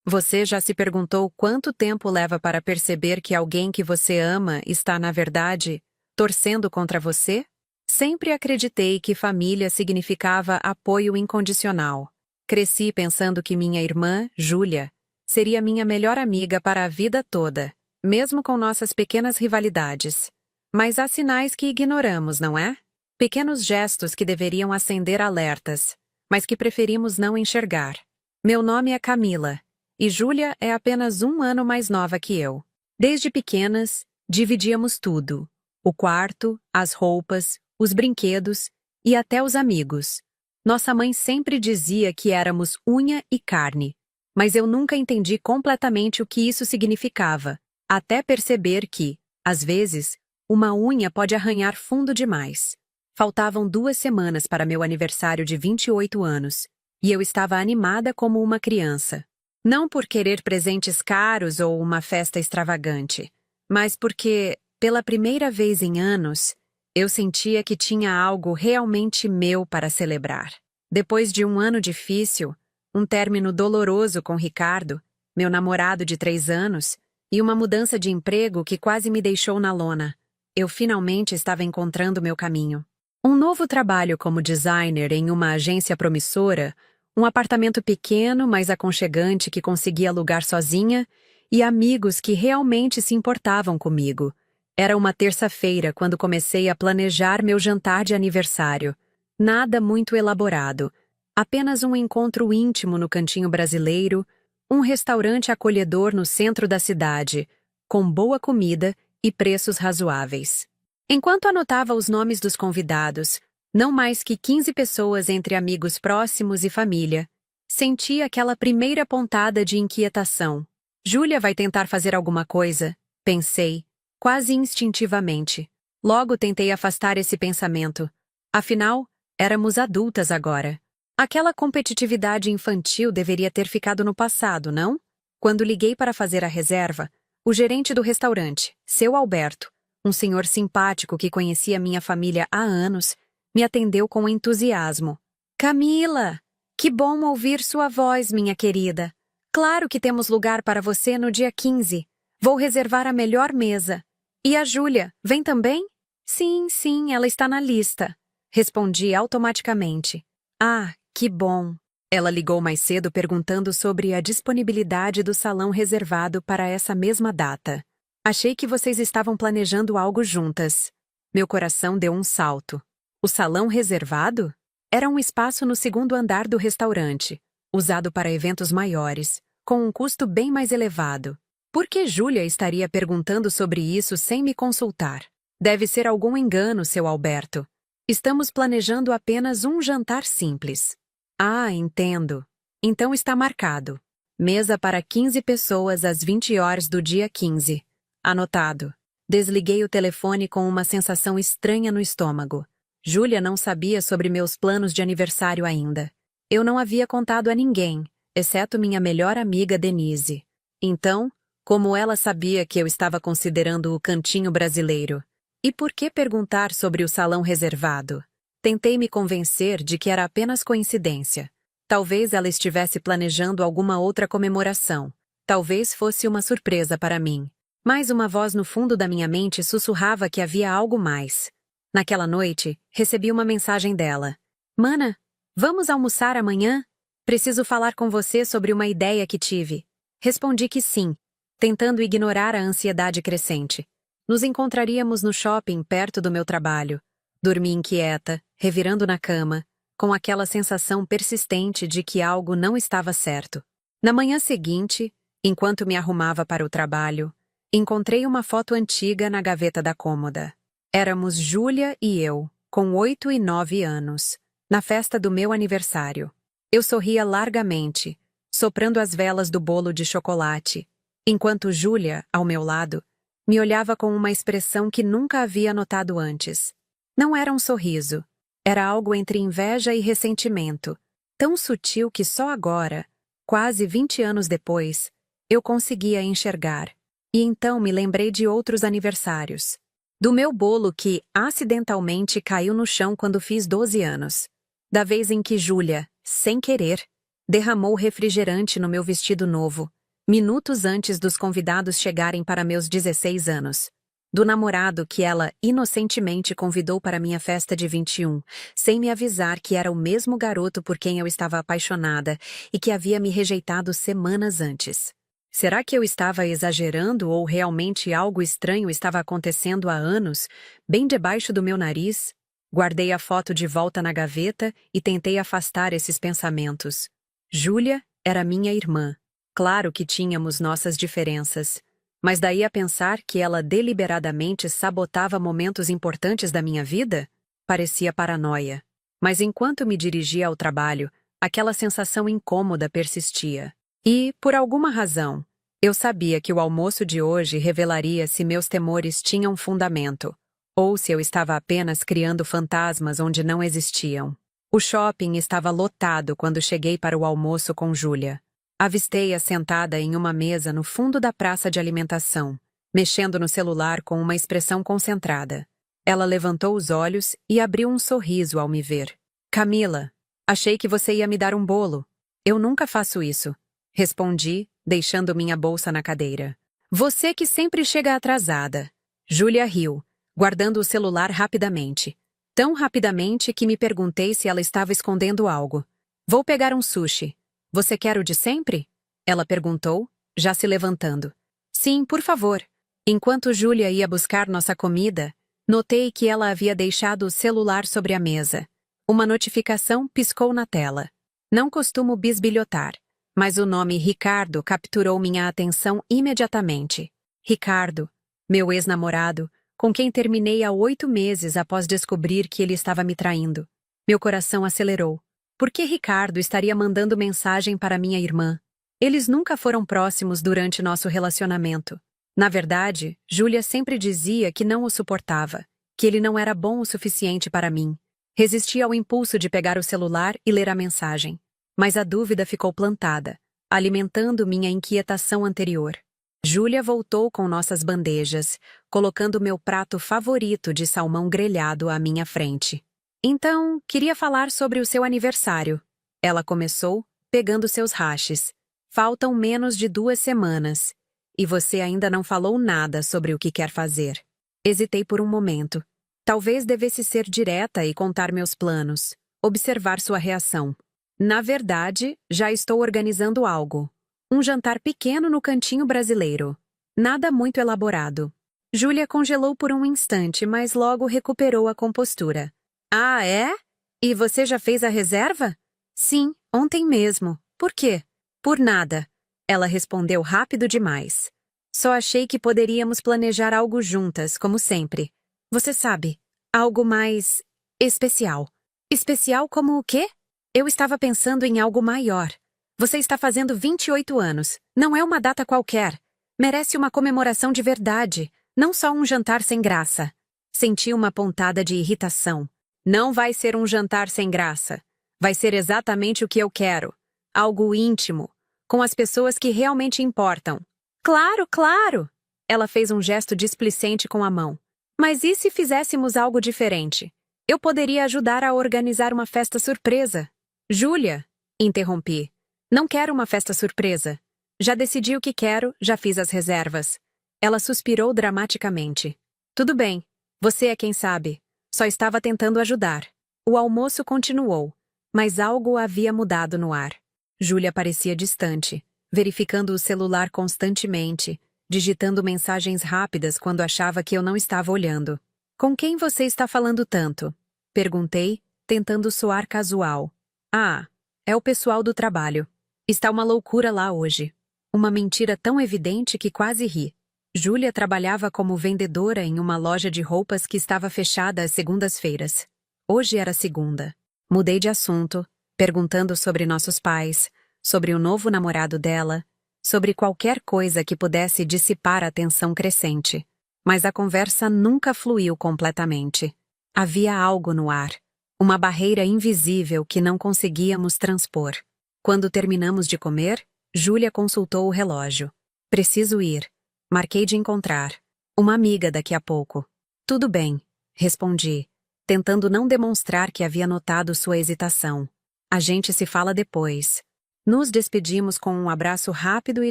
Você já se perguntou quanto tempo leva para perceber que alguém que você ama está, na verdade, torcendo contra você? Sempre acreditei que família significava apoio incondicional. Cresci pensando que minha irmã, Júlia, seria minha melhor amiga para a vida toda, mesmo com nossas pequenas rivalidades. Mas há sinais que ignoramos, não é? Pequenos gestos que deveriam acender alertas, mas que preferimos não enxergar. Meu nome é Camila. E Júlia é apenas um ano mais nova que eu. Desde pequenas, dividíamos tudo: o quarto, as roupas, os brinquedos e até os amigos. Nossa mãe sempre dizia que éramos unha e carne, mas eu nunca entendi completamente o que isso significava, até perceber que, às vezes, uma unha pode arranhar fundo demais. Faltavam 2 semanas para meu aniversário de 28 anos, e eu estava animada como uma criança. Não por querer presentes caros ou uma festa extravagante, mas porque, pela primeira vez em anos, eu sentia que tinha algo realmente meu para celebrar. Depois de um ano difícil, um término doloroso com Ricardo, meu namorado de 3 anos, e uma mudança de emprego que quase me deixou na lona, eu finalmente estava encontrando meu caminho. Um novo trabalho como designer em uma agência promissora, um apartamento pequeno, mas aconchegante que conseguia alugar sozinha, e amigos que realmente se importavam comigo. Era uma terça-feira quando comecei a planejar meu jantar de aniversário. Nada muito elaborado, apenas um encontro íntimo no cantinho brasileiro, um restaurante acolhedor no centro da cidade, com boa comida e preços razoáveis. Enquanto anotava os nomes dos convidados, não mais que 15 pessoas entre amigos próximos e família, senti aquela primeira pontada de inquietação. Júlia vai tentar fazer alguma coisa, pensei, quase instintivamente. Logo tentei afastar esse pensamento. Afinal, éramos adultas agora. Aquela competitividade infantil deveria ter ficado no passado, não? Quando liguei para fazer a reserva, o gerente do restaurante, seu Alberto, um senhor simpático que conhecia minha família há anos, me atendeu com entusiasmo. Camila! Que bom ouvir sua voz, minha querida. Claro que temos lugar para você no dia 15. Vou reservar a melhor mesa. E a Júlia, vem também? Sim, ela está na lista. Respondi automaticamente. Ah, que bom. Ela ligou mais cedo perguntando sobre a disponibilidade do salão reservado para essa mesma data. Achei que vocês estavam planejando algo juntas. Meu coração deu um salto. O salão reservado? Era um espaço no segundo andar do restaurante, usado para eventos maiores, com um custo bem mais elevado. Por que Júlia estaria perguntando sobre isso sem me consultar? Deve ser algum engano, seu Alberto. Estamos planejando apenas um jantar simples. Ah, entendo. Então está marcado. Mesa para 15 pessoas às 20 horas do dia 15. Anotado. Desliguei o telefone com uma sensação estranha no estômago. Júlia não sabia sobre meus planos de aniversário ainda. Eu não havia contado a ninguém, exceto minha melhor amiga Denise. Então, como ela sabia que eu estava considerando o cantinho brasileiro? E por que perguntar sobre o salão reservado? Tentei me convencer de que era apenas coincidência. Talvez ela estivesse planejando alguma outra comemoração. Talvez fosse uma surpresa para mim. Mas uma voz no fundo da minha mente sussurrava que havia algo mais. Naquela noite, recebi uma mensagem dela. Mana, vamos almoçar amanhã? Preciso falar com você sobre uma ideia que tive. Respondi que sim, tentando ignorar a ansiedade crescente. Nos encontraríamos no shopping perto do meu trabalho. Dormi inquieta, revirando na cama, com aquela sensação persistente de que algo não estava certo. Na manhã seguinte, enquanto me arrumava para o trabalho, encontrei uma foto antiga na gaveta da cômoda. Éramos Júlia e eu, com 8 e 9 anos, na festa do meu aniversário. Eu sorria largamente, soprando as velas do bolo de chocolate, enquanto Júlia, ao meu lado, me olhava com uma expressão que nunca havia notado antes. Não era um sorriso, era algo entre inveja e ressentimento, tão sutil que só agora, quase 20 anos depois, eu conseguia enxergar. E então me lembrei de outros aniversários. Do meu bolo que, acidentalmente, caiu no chão quando fiz 12 anos. Da vez em que Júlia, sem querer, Derramou refrigerante no meu vestido novo, minutos antes dos convidados chegarem para meus 16 anos. Do namorado que ela inocentemente convidou para minha festa de 21, sem me avisar que era o mesmo garoto por quem eu estava apaixonada e que havia me rejeitado semanas antes. Será que eu estava exagerando ou realmente algo estranho estava acontecendo há anos, bem debaixo do meu nariz? Guardei a foto de volta na gaveta e tentei afastar esses pensamentos. Júlia era minha irmã. Claro que tínhamos nossas diferenças. Mas daí a pensar que ela deliberadamente sabotava momentos importantes da minha vida? Parecia paranoia. Mas enquanto me dirigia ao trabalho, aquela sensação incômoda persistia. E, por alguma razão, eu sabia que o almoço de hoje revelaria se meus temores tinham fundamento, ou se eu estava apenas criando fantasmas onde não existiam. O shopping estava lotado quando cheguei para o almoço com Júlia. Avistei-a sentada em uma mesa no fundo da praça de alimentação, mexendo no celular com uma expressão concentrada. Ela levantou os olhos e abriu um sorriso ao me ver. Camila, achei que você ia me dar um bolo. Eu nunca faço isso. Respondi, deixando minha bolsa na cadeira. Você que sempre chega atrasada. Júlia riu, guardando o celular rapidamente. Tão rapidamente que me perguntei se ela estava escondendo algo. Vou pegar um sushi. Você quer o de sempre? Ela perguntou, já se levantando. Sim, por favor. Enquanto Júlia ia buscar nossa comida, notei que ela havia deixado o celular sobre a mesa. Uma notificação piscou na tela. Não costumo bisbilhotar, mas o nome Ricardo capturou minha atenção imediatamente. Ricardo, meu ex-namorado, com quem terminei há 8 meses após descobrir que ele estava me traindo. Meu coração acelerou. Por que Ricardo estaria mandando mensagem para minha irmã? Eles nunca foram próximos durante nosso relacionamento. Na verdade, Júlia sempre dizia que não o suportava, que ele não era bom o suficiente para mim. Resisti ao impulso de pegar o celular e ler a mensagem. Mas a dúvida ficou plantada, alimentando minha inquietação anterior. Júlia voltou com nossas bandejas, colocando meu prato favorito de salmão grelhado à minha frente. Então, queria falar sobre o seu aniversário. Ela começou, pegando seus hashes. Faltam menos de 2 semanas. E você ainda não falou nada sobre o que quer fazer. Hesitei por um momento. Talvez devesse ser direta e contar meus planos. Observar sua reação. Na verdade, já estou organizando algo. Um jantar pequeno no cantinho brasileiro. Nada muito elaborado. Júlia congelou por um instante, mas logo recuperou a compostura. Ah, é? E você já fez a reserva? Sim, ontem mesmo. Por quê? Por nada. Ela respondeu rápido demais. Só achei que poderíamos planejar algo juntas, como sempre. Você sabe, algo mais especial. Especial como o quê? Eu estava pensando em algo maior. Você está fazendo 28 anos. Não é uma data qualquer. Merece uma comemoração de verdade, não só um jantar sem graça. Senti uma pontada de irritação. Não vai ser um jantar sem graça. Vai ser exatamente o que eu quero. Algo íntimo, com as pessoas que realmente importam. Claro, claro! Ela fez um gesto displicente com a mão. Mas e se fizéssemos algo diferente? Eu poderia ajudar a organizar uma festa surpresa. Júlia, interrompi. Não quero uma festa surpresa. Já decidi o que quero, já fiz as reservas. Ela suspirou dramaticamente. Tudo bem, você é quem sabe. Só estava tentando ajudar. O almoço continuou, mas algo havia mudado no ar. Júlia parecia distante, verificando o celular constantemente, digitando mensagens rápidas quando achava que eu não estava olhando. Com quem você está falando tanto? Perguntei, tentando soar casual. Ah, é o pessoal do trabalho. Está uma loucura lá hoje. Uma mentira tão evidente que quase ri. Júlia trabalhava como vendedora em uma loja de roupas que estava fechada às segundas-feiras. Hoje era segunda. Mudei de assunto, perguntando sobre nossos pais, sobre o novo namorado dela, sobre qualquer coisa que pudesse dissipar a tensão crescente. Mas a conversa nunca fluiu completamente. Havia algo no ar, uma barreira invisível que não conseguíamos transpor. Quando terminamos de comer, Júlia consultou o relógio. Preciso ir. Marquei de encontrar uma amiga daqui a pouco. Tudo bem, respondi, tentando não demonstrar que havia notado sua hesitação. A gente se fala depois. Nos despedimos com um abraço rápido e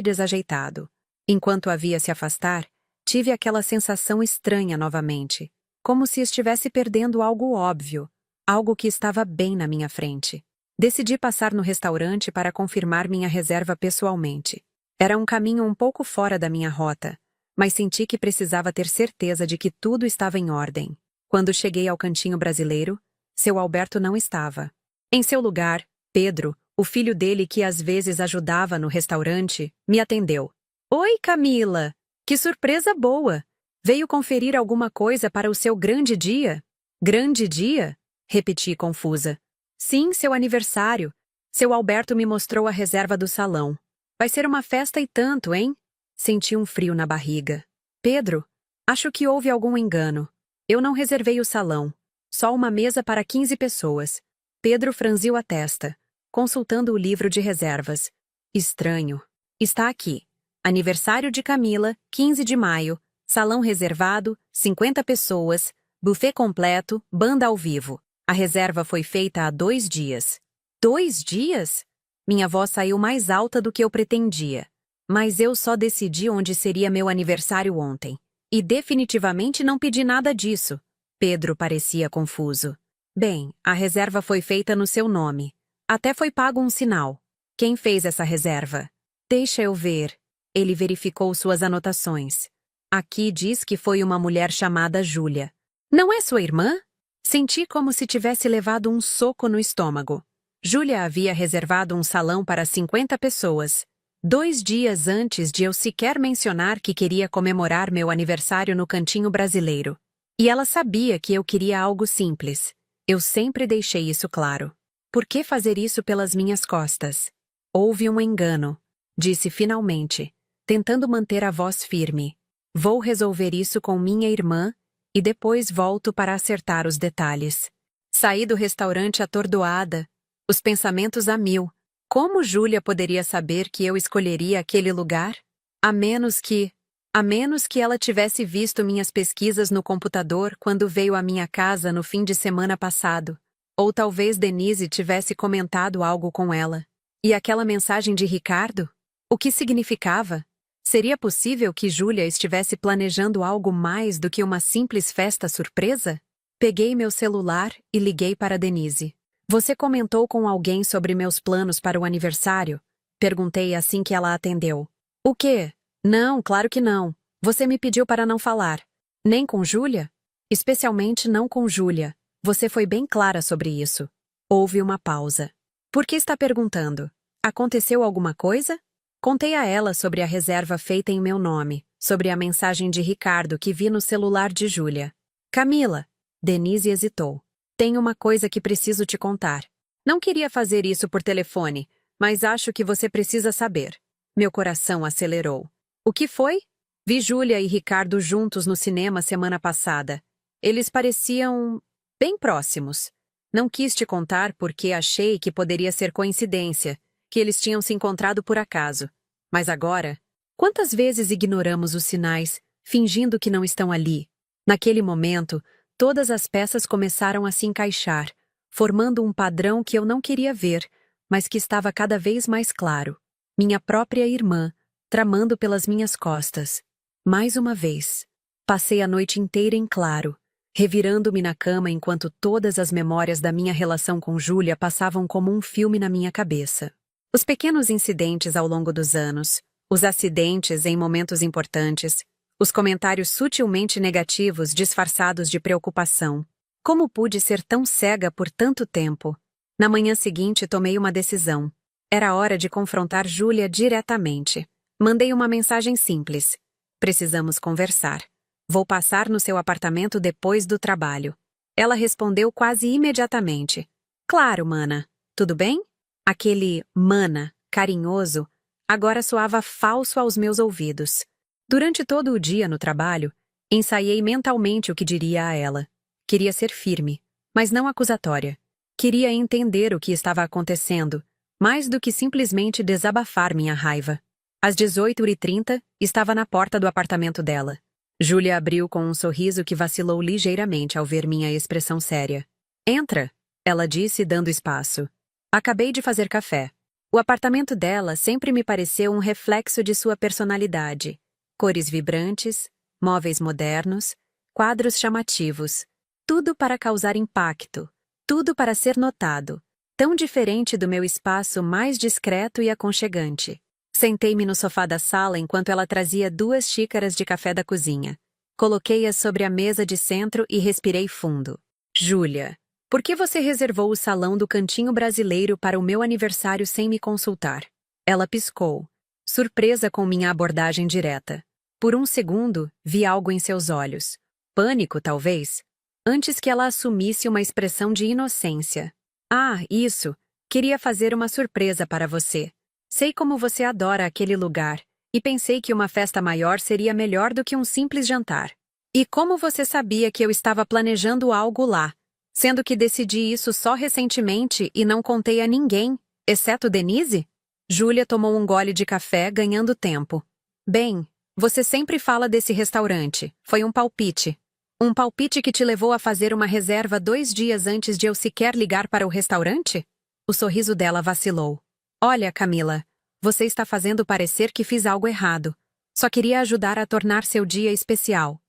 desajeitado. Enquanto a via se afastar, tive aquela sensação estranha novamente, como se estivesse perdendo algo óbvio, algo que estava bem na minha frente. Decidi passar no restaurante para confirmar minha reserva pessoalmente. Era um caminho um pouco fora da minha rota, mas senti que precisava ter certeza de que tudo estava em ordem. Quando cheguei ao cantinho brasileiro, seu Alberto não estava. Em seu lugar, Pedro, o filho dele que às vezes ajudava no restaurante, me atendeu. Oi, Camila! Que surpresa boa! Veio conferir alguma coisa para o seu grande dia? Grande dia? Repeti confusa. Sim, seu aniversário. Seu Alberto me mostrou a reserva do salão. Vai ser uma festa e tanto, hein? Senti um frio na barriga. Pedro, acho que houve algum engano. Eu não reservei o salão. Só uma mesa para 15 pessoas. Pedro franziu a testa, consultando o livro de reservas. Estranho. Está aqui. Aniversário de Camila, 15 de maio. Salão reservado, 50 pessoas. Buffet completo, banda ao vivo. A reserva foi feita há 2 dias. 2 dias? Minha voz saiu mais alta do que eu pretendia. Mas eu só decidi onde seria meu aniversário ontem. E definitivamente não pedi nada disso. Pedro parecia confuso. Bem, a reserva foi feita no seu nome. Até foi pago um sinal. Quem fez essa reserva? Deixa eu ver. Ele verificou suas anotações. Aqui diz que foi uma mulher chamada Júlia. Não é sua irmã? Senti como se tivesse levado um soco no estômago. Júlia havia reservado um salão para 50 pessoas. 2 dias antes de eu sequer mencionar que queria comemorar meu aniversário no cantinho brasileiro. E ela sabia que eu queria algo simples. Eu sempre deixei isso claro. Por que fazer isso pelas minhas costas? Houve um engano, disse finalmente, tentando manter a voz firme. Vou resolver isso com minha irmã e depois volto para acertar os detalhes. Saí do restaurante atordoada, os pensamentos a mil. Como Júlia poderia saber que eu escolheria aquele lugar? A menos que ela tivesse visto minhas pesquisas no computador quando veio à minha casa no fim de semana passado. Ou talvez Denise tivesse comentado algo com ela. E aquela mensagem de Ricardo? O que significava? Seria possível que Júlia estivesse planejando algo mais do que uma simples festa surpresa? Peguei meu celular e liguei para Denise. Você comentou com alguém sobre meus planos para o aniversário? Perguntei assim que ela atendeu. O quê? Não, claro que não. Você me pediu para não falar. Nem com Júlia? Especialmente não com Júlia. Você foi bem clara sobre isso. Houve uma pausa. Por que está perguntando? Aconteceu alguma coisa? Contei a ela sobre a reserva feita em meu nome, sobre a mensagem de Ricardo que vi no celular de Júlia. Camila, Denise hesitou. Tenho uma coisa que preciso te contar. Não queria fazer isso por telefone, mas acho que você precisa saber. Meu coração acelerou. O que foi? Vi Júlia e Ricardo juntos no cinema semana passada. Eles pareciam bem próximos. Não quis te contar porque achei que poderia ser coincidência, que eles tinham se encontrado por acaso. Mas agora, quantas vezes ignoramos os sinais, fingindo que não estão ali? Naquele momento, todas as peças começaram a se encaixar, formando um padrão que eu não queria ver, mas que estava cada vez mais claro. Minha própria irmã, tramando pelas minhas costas. Mais uma vez. Passei a noite inteira em claro, revirando-me na cama enquanto todas as memórias da minha relação com Júlia passavam como um filme na minha cabeça. Os pequenos incidentes ao longo dos anos, os acidentes em momentos importantes, os comentários sutilmente negativos disfarçados de preocupação. Como pude ser tão cega por tanto tempo? Na manhã seguinte tomei uma decisão. Era hora de confrontar Júlia diretamente. Mandei uma mensagem simples. Precisamos conversar. Vou passar no seu apartamento depois do trabalho. Ela respondeu quase imediatamente. Claro, mana. Tudo bem? Aquele mana, carinhoso, agora soava falso aos meus ouvidos. Durante todo o dia no trabalho, ensaiei mentalmente o que diria a ela. Queria ser firme, mas não acusatória. Queria entender o que estava acontecendo, mais do que simplesmente desabafar minha raiva. Às 18h30, estava na porta do apartamento dela. Júlia abriu com um sorriso que vacilou ligeiramente ao ver minha expressão séria. Entra, ela disse, dando espaço. Acabei de fazer café. O apartamento dela sempre me pareceu um reflexo de sua personalidade. Cores vibrantes, móveis modernos, quadros chamativos. Tudo para causar impacto. Tudo para ser notado. Tão diferente do meu espaço mais discreto e aconchegante. Sentei-me no sofá da sala enquanto ela trazia 2 xícaras de café da cozinha. Coloquei-as sobre a mesa de centro e respirei fundo. Júlia, por que você reservou o salão do Cantinho Brasileiro para o meu aniversário sem me consultar? Ela piscou, surpresa com minha abordagem direta. Por um segundo, vi algo em seus olhos. Pânico, talvez? Antes que ela assumisse uma expressão de inocência. Ah, isso. Queria fazer uma surpresa para você. Sei como você adora aquele lugar, e pensei que uma festa maior seria melhor do que um simples jantar. E como você sabia que eu estava planejando algo lá, sendo que decidi isso só recentemente e não contei a ninguém, exceto Denise? Júlia tomou um gole de café, ganhando tempo. Bem, você sempre fala desse restaurante. Foi um palpite. Um palpite que te levou a fazer uma reserva 2 dias antes de eu sequer ligar para o restaurante? O sorriso dela vacilou. Olha, Camila, você está fazendo parecer que fiz algo errado. Só queria ajudar a tornar seu dia especial.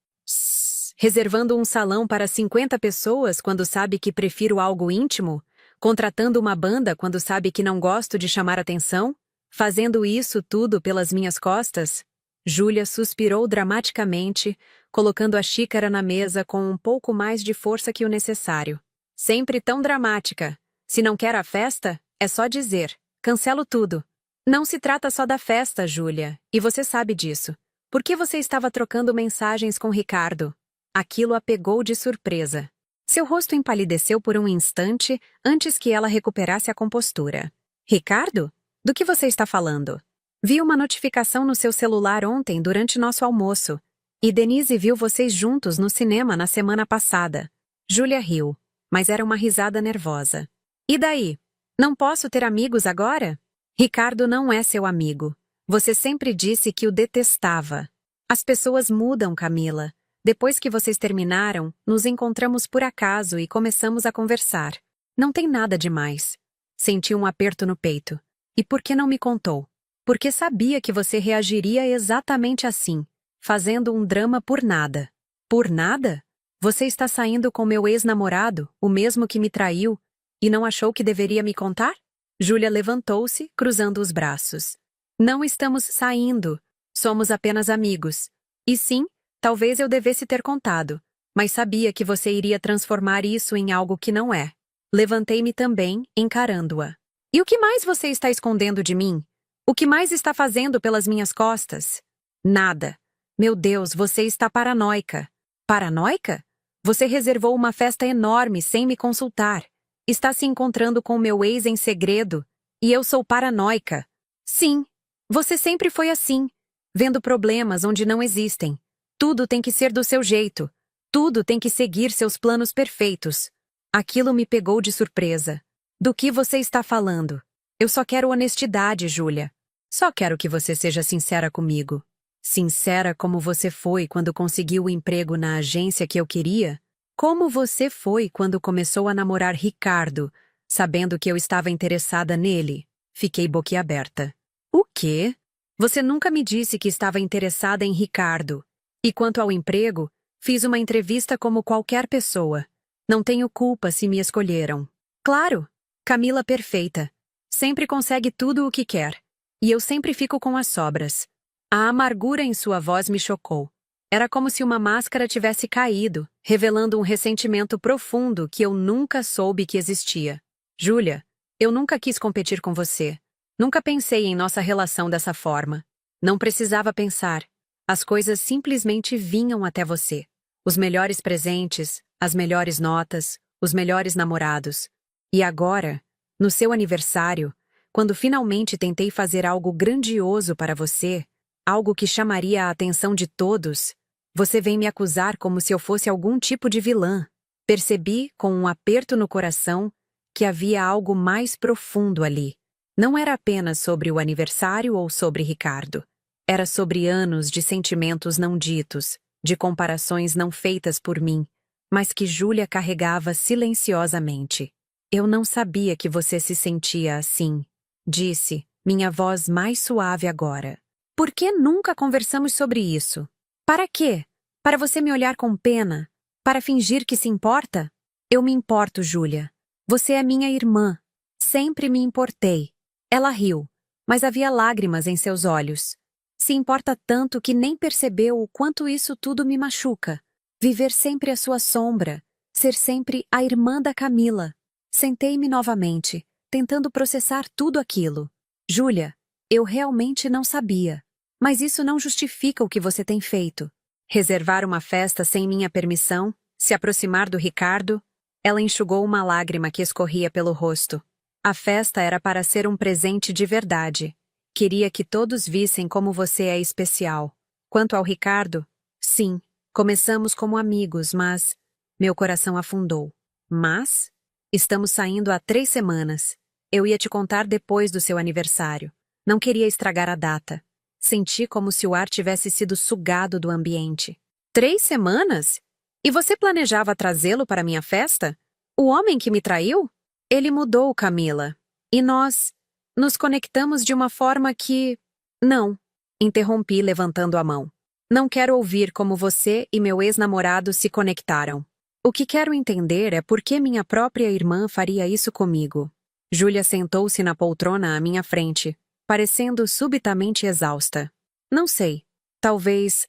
Reservando um salão para 50 pessoas quando sabe que prefiro algo íntimo? Contratando uma banda quando sabe que não gosto de chamar atenção? Fazendo isso tudo pelas minhas costas? Júlia suspirou dramaticamente, colocando a xícara na mesa com um pouco mais de força que o necessário. Sempre tão dramática. Se não quer a festa, é só dizer. Cancelo tudo. Não se trata só da festa, Júlia, e você sabe disso. Por que você estava trocando mensagens com Ricardo? Aquilo a pegou de surpresa. Seu rosto empalideceu por um instante antes que ela recuperasse a compostura. Ricardo? Do que você está falando? Vi uma notificação no seu celular ontem durante nosso almoço. E Denise viu vocês juntos no cinema na semana passada. Júlia riu, mas era uma risada nervosa. E daí? Não posso ter amigos agora? Ricardo não é seu amigo. Você sempre disse que o detestava. As pessoas mudam, Camila. Depois que vocês terminaram, nos encontramos por acaso e começamos a conversar. Não tem nada demais. Senti um aperto no peito. E por que não me contou? Porque sabia que você reagiria exatamente assim, fazendo um drama por nada. Por nada? Você está saindo com meu ex-namorado, o mesmo que me traiu, e não achou que deveria me contar? Júlia levantou-se, cruzando os braços. Não estamos saindo. Somos apenas amigos. E sim, talvez eu devesse ter contado, mas sabia que você iria transformar isso em algo que não é. Levantei-me também, encarando-a. E o que mais você está escondendo de mim? O que mais está fazendo pelas minhas costas? Nada. Meu Deus, você está paranoica. Paranoica? Você reservou uma festa enorme sem me consultar. Está se encontrando com meu ex em segredo. E eu sou paranoica. Sim, você sempre foi assim, vendo problemas onde não existem. Tudo tem que ser do seu jeito. Tudo tem que seguir seus planos perfeitos. Aquilo me pegou de surpresa. Do que você está falando? Eu só quero honestidade, Júlia. Só quero que você seja sincera comigo. Sincera como você foi quando conseguiu o emprego na agência que eu queria? Como você foi quando começou a namorar Ricardo, sabendo que eu estava interessada nele? Fiquei boquiaberta. O quê? Você nunca me disse que estava interessada em Ricardo. E quanto ao emprego, fiz uma entrevista como qualquer pessoa. Não tenho culpa se me escolheram. Claro, Camila perfeita. Sempre consegue tudo o que quer. E eu sempre fico com as sobras. A amargura em sua voz me chocou. Era como se uma máscara tivesse caído, revelando um ressentimento profundo que eu nunca soube que existia. Júlia, eu nunca quis competir com você. Nunca pensei em nossa relação dessa forma. Não precisava pensar. As coisas simplesmente vinham até você. Os melhores presentes, as melhores notas, os melhores namorados. E agora, no seu aniversário, quando finalmente tentei fazer algo grandioso para você, algo que chamaria a atenção de todos, você vem me acusar como se eu fosse algum tipo de vilã. Percebi, com um aperto no coração, que havia algo mais profundo ali. Não era apenas sobre o aniversário ou sobre Ricardo. Era sobre anos de sentimentos não ditos, de comparações não feitas por mim, mas que Júlia carregava silenciosamente. Eu não sabia que você se sentia assim. disse, minha voz mais suave agora. Por que nunca conversamos sobre isso? Para quê? Para você me olhar com pena? Para fingir que se importa? Eu me importo, Júlia. Você é minha irmã. Sempre me importei. Ela riu, mas havia lágrimas em seus olhos. Se importa tanto que nem percebeu o quanto isso tudo me machuca. Viver sempre à sua sombra. Ser sempre a irmã da Camila. Sentei-me novamente, tentando processar tudo aquilo. Júlia, eu realmente não sabia. Mas isso não justifica o que você tem feito. Reservar uma festa sem minha permissão, se aproximar do Ricardo. Ela enxugou uma lágrima que escorria pelo rosto. A festa era para ser um presente de verdade. Queria que todos vissem como você é especial. Quanto ao Ricardo, sim, começamos como amigos, mas... Meu coração afundou. Mas? Estamos saindo há 3 semanas. Eu ia te contar depois do seu aniversário. Não queria estragar a data. Senti como se o ar tivesse sido sugado do ambiente. 3 semanas? E você planejava trazê-lo para minha festa? O homem que me traiu? Ele mudou, Camila. E nós nos conectamos de uma forma que... Não, interrompi levantando a mão. Não quero ouvir como você e meu ex-namorado se conectaram. O que quero entender é por que minha própria irmã faria isso comigo. Júlia sentou-se na poltrona à minha frente, parecendo subitamente exausta. Não sei. Talvez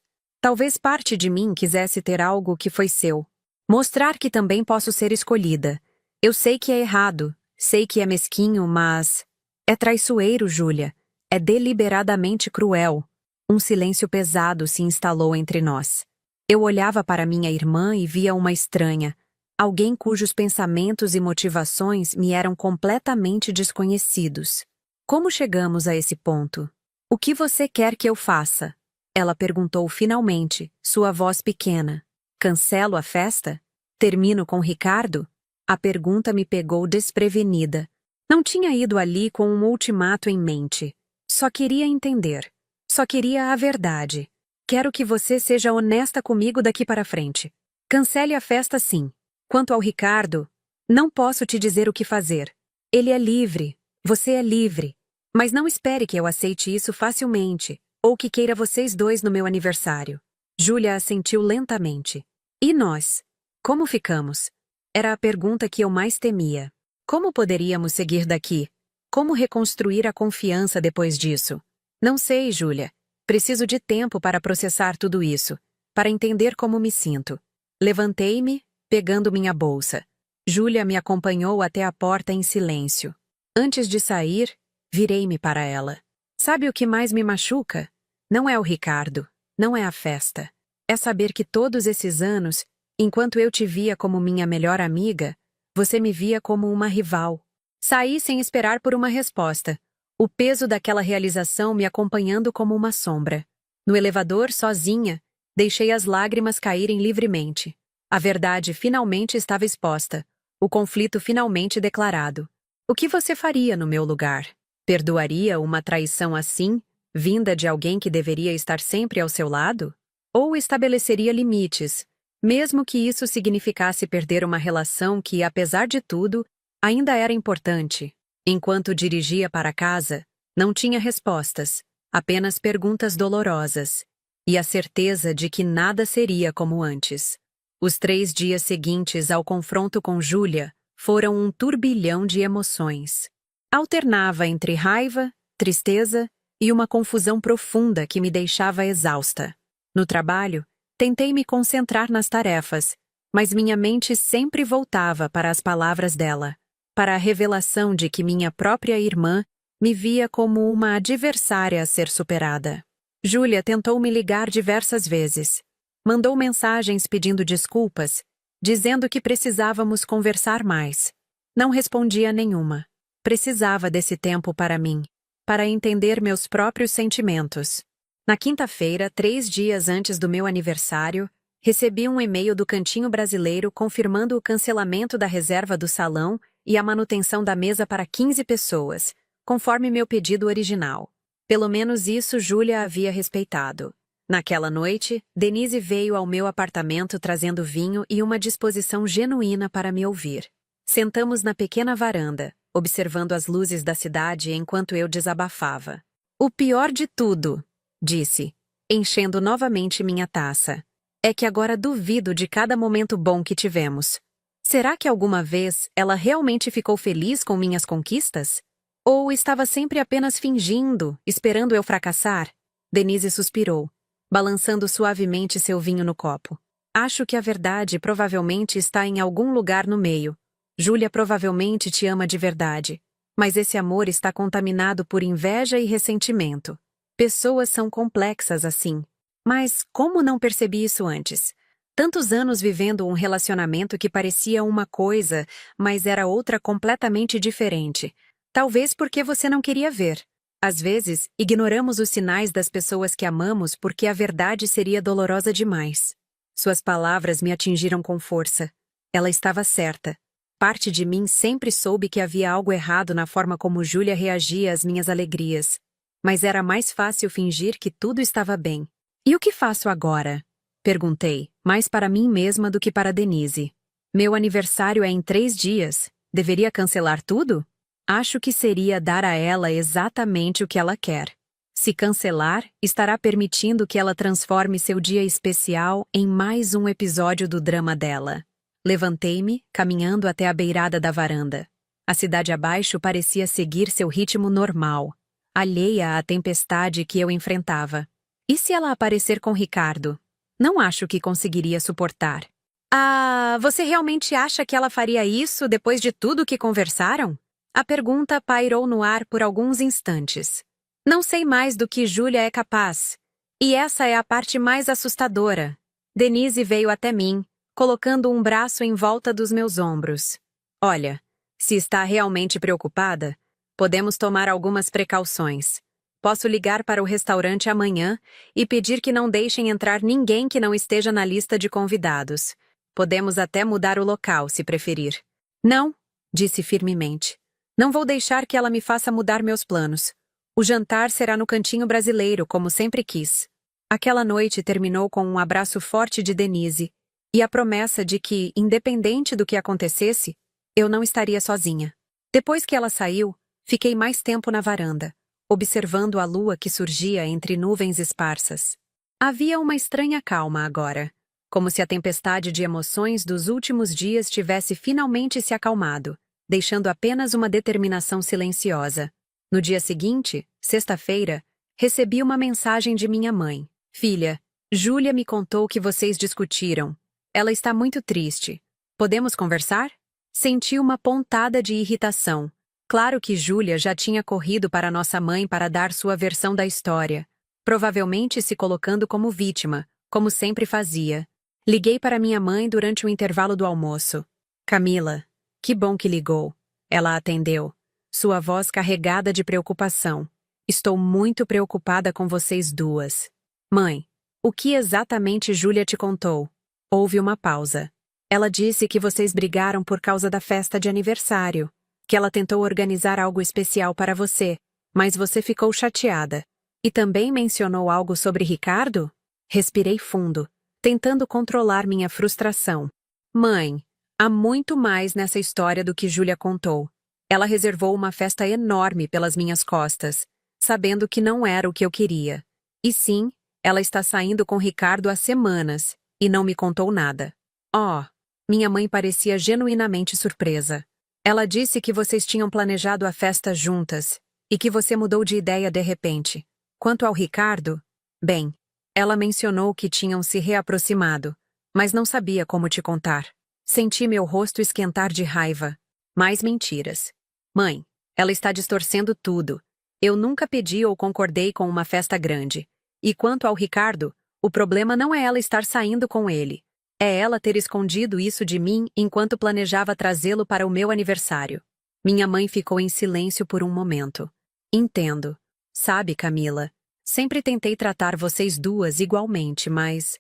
parte de mim quisesse ter algo que foi seu. Mostrar que também posso ser escolhida. Eu sei que é errado, sei que é mesquinho, mas... É traiçoeiro, Júlia. É deliberadamente cruel. Um silêncio pesado se instalou entre nós. Eu olhava para minha irmã e via uma estranha, alguém cujos pensamentos e motivações me eram completamente desconhecidos. Como chegamos a esse ponto? O que você quer que eu faça? Ela perguntou finalmente, sua voz pequena. Cancelo a festa? Termino com Ricardo? A pergunta me pegou desprevenida. Não tinha ido ali com um ultimato em mente. Só queria entender. Só queria a verdade. Quero que você seja honesta comigo daqui para frente. Cancele a festa, sim. Quanto ao Ricardo, não posso te dizer o que fazer. Ele é livre. Você é livre. Mas não espere que eu aceite isso facilmente, ou que queira vocês dois no meu aniversário. Júlia assentiu lentamente. E nós? Como ficamos? Era a pergunta que eu mais temia. Como poderíamos seguir daqui? Como reconstruir a confiança depois disso? Não sei, Júlia. Preciso de tempo para processar tudo isso, para entender como me sinto. Levantei-me, pegando minha bolsa. Júlia me acompanhou até a porta em silêncio. Antes de sair, virei-me para ela. Sabe o que mais me machuca? Não é o Ricardo, não é a festa. É saber que todos esses anos, enquanto eu te via como minha melhor amiga, você me via como uma rival. Saí sem esperar por uma resposta. O peso daquela realização me acompanhando como uma sombra. No elevador, sozinha, deixei as lágrimas caírem livremente. A verdade finalmente estava exposta. O conflito finalmente declarado. O que você faria no meu lugar? Perdoaria uma traição assim, vinda de alguém que deveria estar sempre ao seu lado? Ou estabeleceria limites, mesmo que isso significasse perder uma relação que, apesar de tudo, ainda era importante? Enquanto dirigia para casa, não tinha respostas, apenas perguntas dolorosas, e a certeza de que nada seria como antes. Os 3 dias seguintes ao confronto com Júlia foram um turbilhão de emoções. Alternava entre raiva, tristeza e uma confusão profunda que me deixava exausta. No trabalho, tentei me concentrar nas tarefas, mas minha mente sempre voltava para as palavras dela, para a revelação de que minha própria irmã me via como uma adversária a ser superada. Júlia tentou me ligar diversas vezes. Mandou mensagens pedindo desculpas, dizendo que precisávamos conversar mais. Não respondia nenhuma. Precisava desse tempo para mim, para entender meus próprios sentimentos. Na quinta-feira, 3 dias antes do meu aniversário, recebi um e-mail do Cantinho Brasileiro confirmando o cancelamento da reserva do salão e a manutenção da mesa para 15 pessoas, conforme meu pedido original. Pelo menos isso Júlia havia respeitado. Naquela noite, Denise veio ao meu apartamento trazendo vinho e uma disposição genuína para me ouvir. Sentamos na pequena varanda, observando as luzes da cidade enquanto eu desabafava. O pior de tudo, disse, enchendo novamente minha taça, é que agora duvido de cada momento bom que tivemos. Será que alguma vez ela realmente ficou feliz com minhas conquistas? Ou estava sempre apenas fingindo, esperando eu fracassar? Denise suspirou, balançando suavemente seu vinho no copo. Acho que a verdade provavelmente está em algum lugar no meio. Júlia provavelmente te ama de verdade, mas esse amor está contaminado por inveja e ressentimento. Pessoas são complexas assim. Mas como não percebi isso antes? Tantos anos vivendo um relacionamento que parecia uma coisa, mas era outra completamente diferente. Talvez porque você não queria ver. Às vezes, ignoramos os sinais das pessoas que amamos porque a verdade seria dolorosa demais. Suas palavras me atingiram com força. Ela estava certa. Parte de mim sempre soube que havia algo errado na forma como Júlia reagia às minhas alegrias. Mas era mais fácil fingir que tudo estava bem. E o que faço agora? Perguntei, mais para mim mesma do que para Denise. Meu aniversário é em 3 dias. Deveria cancelar tudo? Acho que seria dar a ela exatamente o que ela quer. Se cancelar, estará permitindo que ela transforme seu dia especial em mais um episódio do drama dela. Levantei-me, caminhando até a beirada da varanda. A cidade abaixo parecia seguir seu ritmo normal, alheia à tempestade que eu enfrentava. E se ela aparecer com Ricardo? Não acho que conseguiria suportar. Ah, você realmente acha que ela faria isso depois de tudo que conversaram? A pergunta pairou no ar por alguns instantes. Não sei mais do que Júlia é capaz. E essa é a parte mais assustadora. Denise veio até mim, colocando um braço em volta dos meus ombros. Olha, se está realmente preocupada, podemos tomar algumas precauções. Posso ligar para o restaurante amanhã e pedir que não deixem entrar ninguém que não esteja na lista de convidados. Podemos até mudar o local, se preferir. Não, disse firmemente. Não vou deixar que ela me faça mudar meus planos. O jantar será no cantinho brasileiro, como sempre quis. Aquela noite terminou com um abraço forte de Denise e a promessa de que, independente do que acontecesse, eu não estaria sozinha. Depois que ela saiu, fiquei mais tempo na varanda, observando a lua que surgia entre nuvens esparsas. Havia uma estranha calma agora, como se a tempestade de emoções dos últimos dias tivesse finalmente se acalmado, deixando apenas uma determinação silenciosa. No dia seguinte, sexta-feira, recebi uma mensagem de minha mãe. Filha, Júlia me contou que vocês discutiram. Ela está muito triste. Podemos conversar? Senti uma pontada de irritação. Claro que Júlia já tinha corrido para nossa mãe para dar sua versão da história, provavelmente se colocando como vítima, como sempre fazia. Liguei para minha mãe durante o intervalo do almoço. Camila, que bom que ligou. Ela atendeu, sua voz carregada de preocupação. Estou muito preocupada com vocês duas. Mãe, o que exatamente Júlia te contou? Houve uma pausa. Ela disse que vocês brigaram por causa da festa de aniversário, que ela tentou organizar algo especial para você, mas você ficou chateada. E também mencionou algo sobre Ricardo? Respirei fundo, tentando controlar minha frustração. Mãe, há muito mais nessa história do que Júlia contou. Ela reservou uma festa enorme pelas minhas costas, sabendo que não era o que eu queria. E sim, ela está saindo com Ricardo há semanas, e não me contou nada. Oh, minha mãe parecia genuinamente surpresa. Ela disse que vocês tinham planejado a festa juntas, e que você mudou de ideia de repente. Quanto ao Ricardo, bem, ela mencionou que tinham se reaproximado, mas não sabia como te contar. Senti meu rosto esquentar de raiva. Mais mentiras. Mãe, ela está distorcendo tudo. Eu nunca pedi ou concordei com uma festa grande. E quanto ao Ricardo, o problema não é ela estar saindo com ele. É ela ter escondido isso de mim enquanto planejava trazê-lo para o meu aniversário. Minha mãe ficou em silêncio por um momento. Entendo. Sabe, Camila, sempre tentei tratar vocês duas igualmente, mas...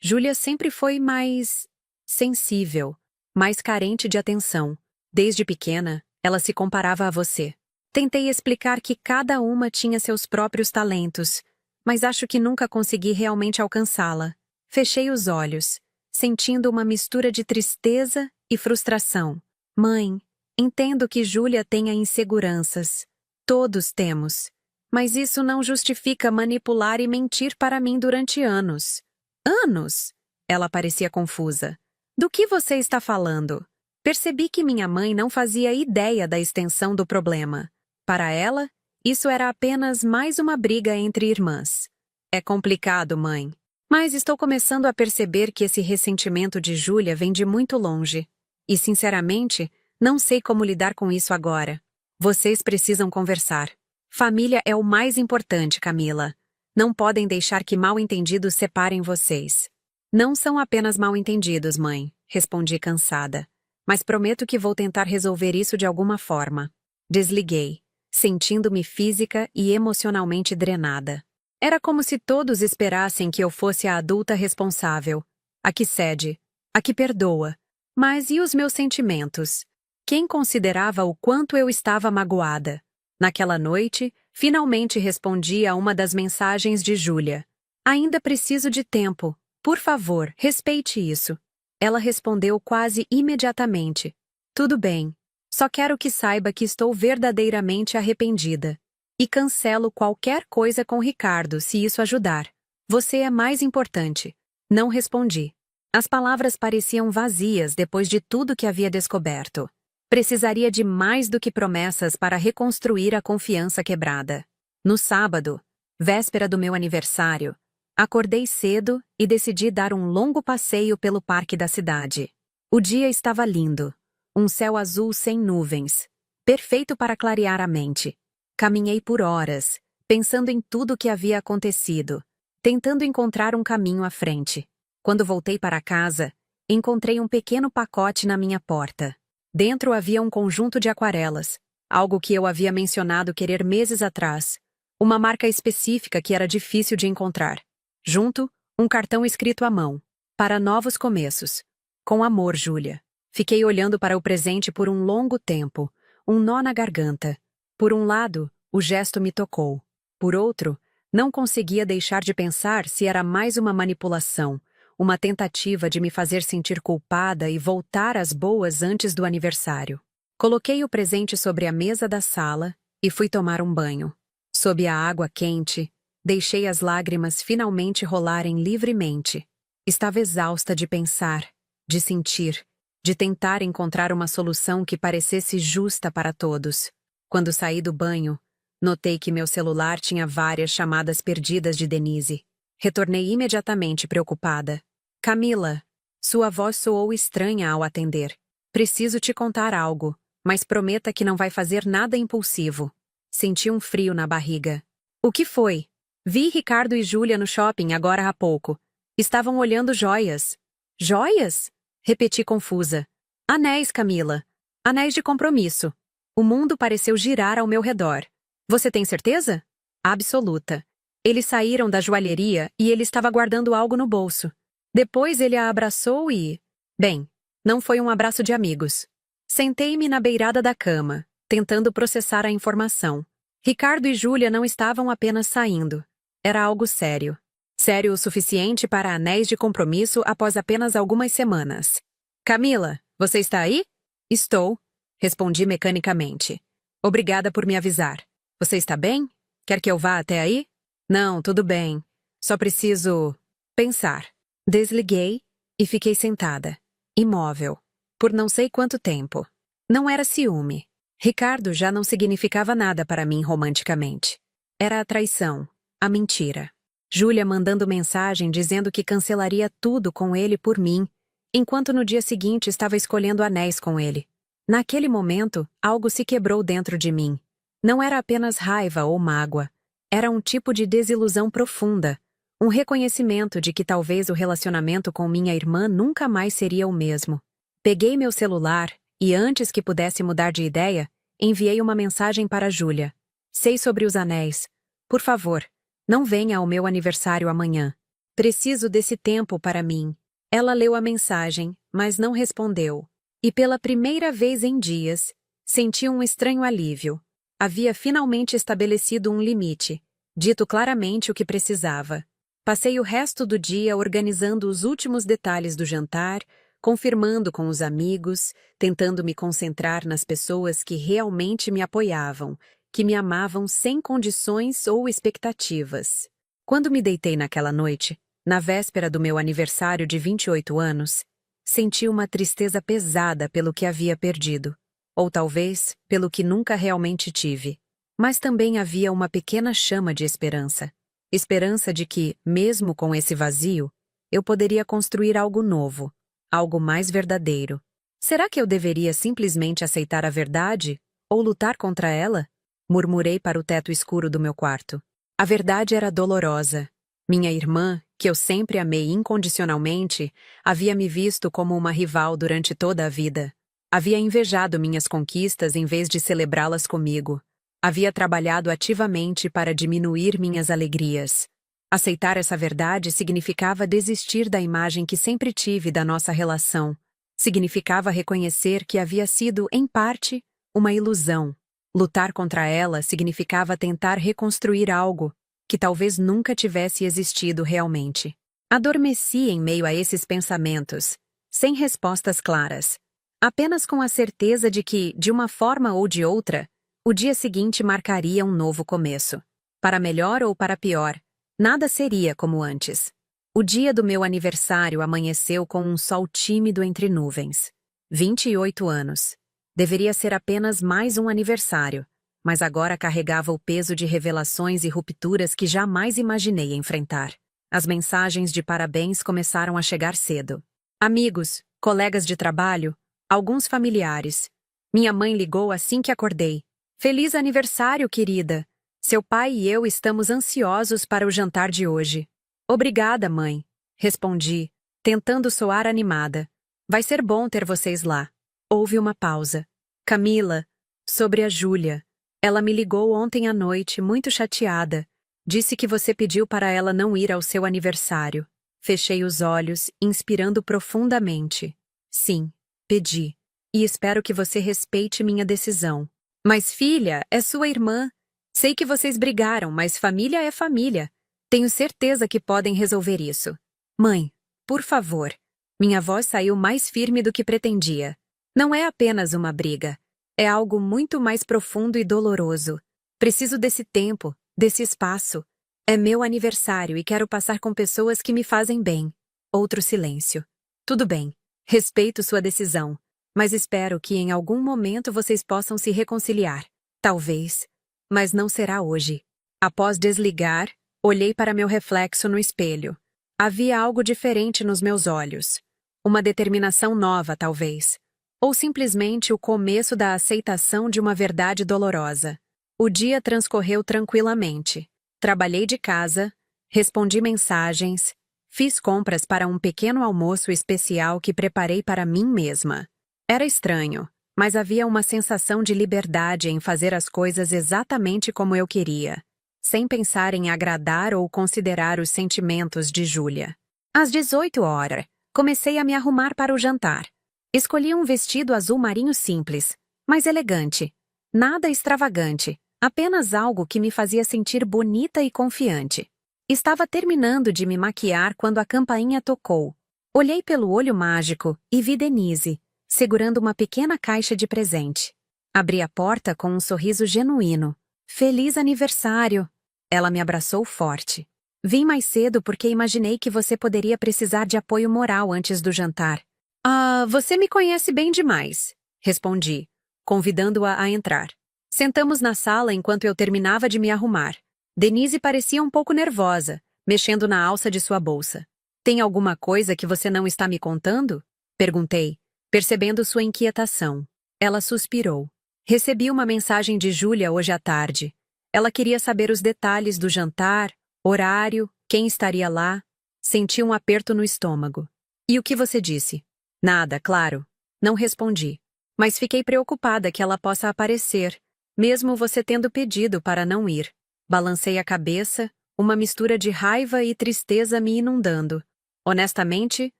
Júlia sempre foi mais... sensível, mais carente de atenção. Desde pequena, ela se comparava a você. Tentei explicar que cada uma tinha seus próprios talentos, mas acho que nunca consegui realmente alcançá-la. Fechei os olhos, sentindo uma mistura de tristeza e frustração. Mãe, Entendo que Júlia tenha inseguranças. Todos temos. Mas isso não justifica manipular e mentir para mim durante anos. Anos? Ela parecia confusa. Do que você está falando? Percebi que minha mãe não fazia ideia da extensão do problema. Para ela, isso era apenas mais uma briga entre irmãs. É complicado, mãe. Mas estou começando a perceber que esse ressentimento de Júlia vem de muito longe. E, sinceramente, não sei como lidar com isso agora. Vocês precisam conversar. Família é o mais importante, Camila. Não podem deixar que mal-entendidos separem vocês. Não são apenas mal-entendidos, mãe, respondi cansada. Mas prometo que vou tentar resolver isso de alguma forma. Desliguei, sentindo-me física e emocionalmente drenada. Era como se todos esperassem que eu fosse a adulta responsável, a que cede, a que perdoa. Mas e os meus sentimentos? Quem considerava o quanto eu estava magoada? Naquela noite, finalmente respondi a uma das mensagens de Júlia. Ainda preciso de tempo. Por favor, respeite isso. Ela respondeu quase imediatamente. Tudo bem. Só quero que saiba que estou verdadeiramente arrependida. E cancelo qualquer coisa com Ricardo, se isso ajudar. Você é mais importante. Não respondi. As palavras pareciam vazias depois de tudo que havia descoberto. Precisaria de mais do que promessas para reconstruir a confiança quebrada. No sábado, véspera do meu aniversário, acordei cedo e decidi dar um longo passeio pelo parque da cidade. O dia estava lindo. Um céu azul sem nuvens. Perfeito para clarear a mente. Caminhei por horas, pensando em tudo o que havia acontecido, tentando encontrar um caminho à frente. Quando voltei para casa, encontrei um pequeno pacote na minha porta. Dentro havia um conjunto de aquarelas, algo que eu havia mencionado querer meses atrás, uma marca específica que era difícil de encontrar. Junto, um cartão escrito à mão. Para novos começos. Com amor, Júlia. Fiquei olhando para o presente por um longo tempo, um nó na garganta. Por um lado, o gesto me tocou. Por outro, não conseguia deixar de pensar se era mais uma manipulação, uma tentativa de me fazer sentir culpada e voltar às boas antes do aniversário. Coloquei o presente sobre a mesa da sala e fui tomar um banho. Sob a água quente, deixei as lágrimas finalmente rolarem livremente. Estava exausta de pensar, de sentir, de tentar encontrar uma solução que parecesse justa para todos. Quando saí do banho, notei que meu celular tinha várias chamadas perdidas de Denise. Retornei imediatamente preocupada. Camila, sua voz soou estranha ao atender. Preciso te contar algo, mas prometa que não vai fazer nada impulsivo. Senti um frio na barriga. O que foi? Vi Ricardo e Júlia no shopping agora há pouco. Estavam olhando joias. Joias? Repeti confusa. Anéis, Camila. Anéis de compromisso. O mundo pareceu girar ao meu redor. Você tem certeza? Absoluta. Eles saíram da joalheria e ele estava guardando algo no bolso. Depois ele a abraçou e... Bem, não foi um abraço de amigos. Sentei-me na beirada da cama, tentando processar a informação. Ricardo e Júlia não estavam apenas saindo. Era algo sério. Sério o suficiente para anéis de compromisso após apenas algumas semanas. Camila, você está aí? Estou, respondi mecanicamente. Obrigada por me avisar. Você está bem? Quer que eu vá até aí? Não, tudo bem. Só preciso... pensar. Desliguei e fiquei sentada, imóvel, por não sei quanto tempo. Não era ciúme. Ricardo já não significava nada para mim romanticamente. Era a traição, a mentira. Júlia mandando mensagem dizendo que cancelaria tudo com ele por mim, enquanto no dia seguinte estava escolhendo anéis com ele. Naquele momento, algo se quebrou dentro de mim. Não era apenas raiva ou mágoa. Era um tipo de desilusão profunda. Um reconhecimento de que talvez o relacionamento com minha irmã nunca mais seria o mesmo. Peguei meu celular e, antes que pudesse mudar de ideia, enviei uma mensagem para Júlia. Sei sobre os anéis. Por favor, não venha ao meu aniversário amanhã. Preciso desse tempo para mim. Ela leu a mensagem, mas não respondeu. E pela primeira vez em dias, senti um estranho alívio. Havia finalmente estabelecido um limite, dito claramente o que precisava. Passei o resto do dia organizando os últimos detalhes do jantar, confirmando com os amigos, tentando me concentrar nas pessoas que realmente me apoiavam, que me amavam sem condições ou expectativas. Quando me deitei naquela noite, na véspera do meu aniversário de 28 anos, senti uma tristeza pesada pelo que havia perdido, ou talvez pelo que nunca realmente tive. Mas também havia uma pequena chama de esperança. Esperança de que, mesmo com esse vazio, eu poderia construir algo novo, algo mais verdadeiro. Será que eu deveria simplesmente aceitar a verdade ou lutar contra ela? Murmurei para o teto escuro do meu quarto. A verdade era dolorosa. Minha irmã, que eu sempre amei incondicionalmente, havia me visto como uma rival durante toda a vida. Havia invejado minhas conquistas em vez de celebrá-las comigo. Havia trabalhado ativamente para diminuir minhas alegrias. Aceitar essa verdade significava desistir da imagem que sempre tive da nossa relação. Significava reconhecer que havia sido, em parte, uma ilusão. Lutar contra ela significava tentar reconstruir algo que talvez nunca tivesse existido realmente. Adormeci em meio a esses pensamentos, sem respostas claras, apenas com a certeza de que, de uma forma ou de outra, o dia seguinte marcaria um novo começo. Para melhor ou para pior, nada seria como antes. O dia do meu aniversário amanheceu com um sol tímido entre nuvens. 28 anos. Deveria ser apenas mais um aniversário, mas agora carregava o peso de revelações e rupturas que jamais imaginei enfrentar. As mensagens de parabéns começaram a chegar cedo. Amigos, colegas de trabalho, alguns familiares. Minha mãe ligou assim que acordei. Feliz aniversário, querida! Seu pai e eu estamos ansiosos para o jantar de hoje. Obrigada, mãe, respondi, tentando soar animada. Vai ser bom ter vocês lá. Houve uma pausa. Camila, sobre a Júlia. Ela me ligou ontem à noite, muito chateada. Disse que você pediu para ela não ir ao seu aniversário. Fechei os olhos, inspirando profundamente. Sim, pedi. E espero que você respeite minha decisão. Mas filha, é sua irmã. Sei que vocês brigaram, mas família é família. Tenho certeza que podem resolver isso. Mãe, por favor. Minha voz saiu mais firme do que pretendia. Não é apenas uma briga. É algo muito mais profundo e doloroso. Preciso desse tempo, desse espaço. É meu aniversário e quero passar com pessoas que me fazem bem. Outro silêncio. Tudo bem. Respeito sua decisão. Mas espero que em algum momento vocês possam se reconciliar. Talvez. Mas não será hoje. Após desligar, olhei para meu reflexo no espelho. Havia algo diferente nos meus olhos. Uma determinação nova, talvez. Ou simplesmente o começo da aceitação de uma verdade dolorosa. O dia transcorreu tranquilamente. Trabalhei de casa, respondi mensagens, fiz compras para um pequeno almoço especial que preparei para mim mesma. Era estranho, mas havia uma sensação de liberdade em fazer as coisas exatamente como eu queria, sem pensar em agradar ou considerar os sentimentos de Júlia. Às 18 horas, comecei a me arrumar para o jantar. Escolhi um vestido azul marinho simples, mas elegante. Nada extravagante, apenas algo que me fazia sentir bonita e confiante. Estava terminando de me maquiar quando a campainha tocou. Olhei pelo olho mágico e vi Denise, segurando uma pequena caixa de presente. Abri a porta com um sorriso genuíno. Feliz aniversário! Ela me abraçou forte. Vim mais cedo porque imaginei que você poderia precisar de apoio moral antes do jantar. Ah, você me conhece bem demais, respondi, convidando-a a entrar. Sentamos na sala enquanto eu terminava de me arrumar. Denise parecia um pouco nervosa, mexendo na alça de sua bolsa. Tem alguma coisa que você não está me contando? Perguntei, percebendo sua inquietação. Ela suspirou. Recebi uma mensagem de Júlia hoje à tarde. Ela queria saber os detalhes do jantar, horário, quem estaria lá. Senti um aperto no estômago. E o que você disse? Nada, claro. Não respondi. Mas fiquei preocupada que ela possa aparecer, mesmo você tendo pedido para não ir. Balancei a cabeça, uma mistura de raiva e tristeza me inundando. Honestamente,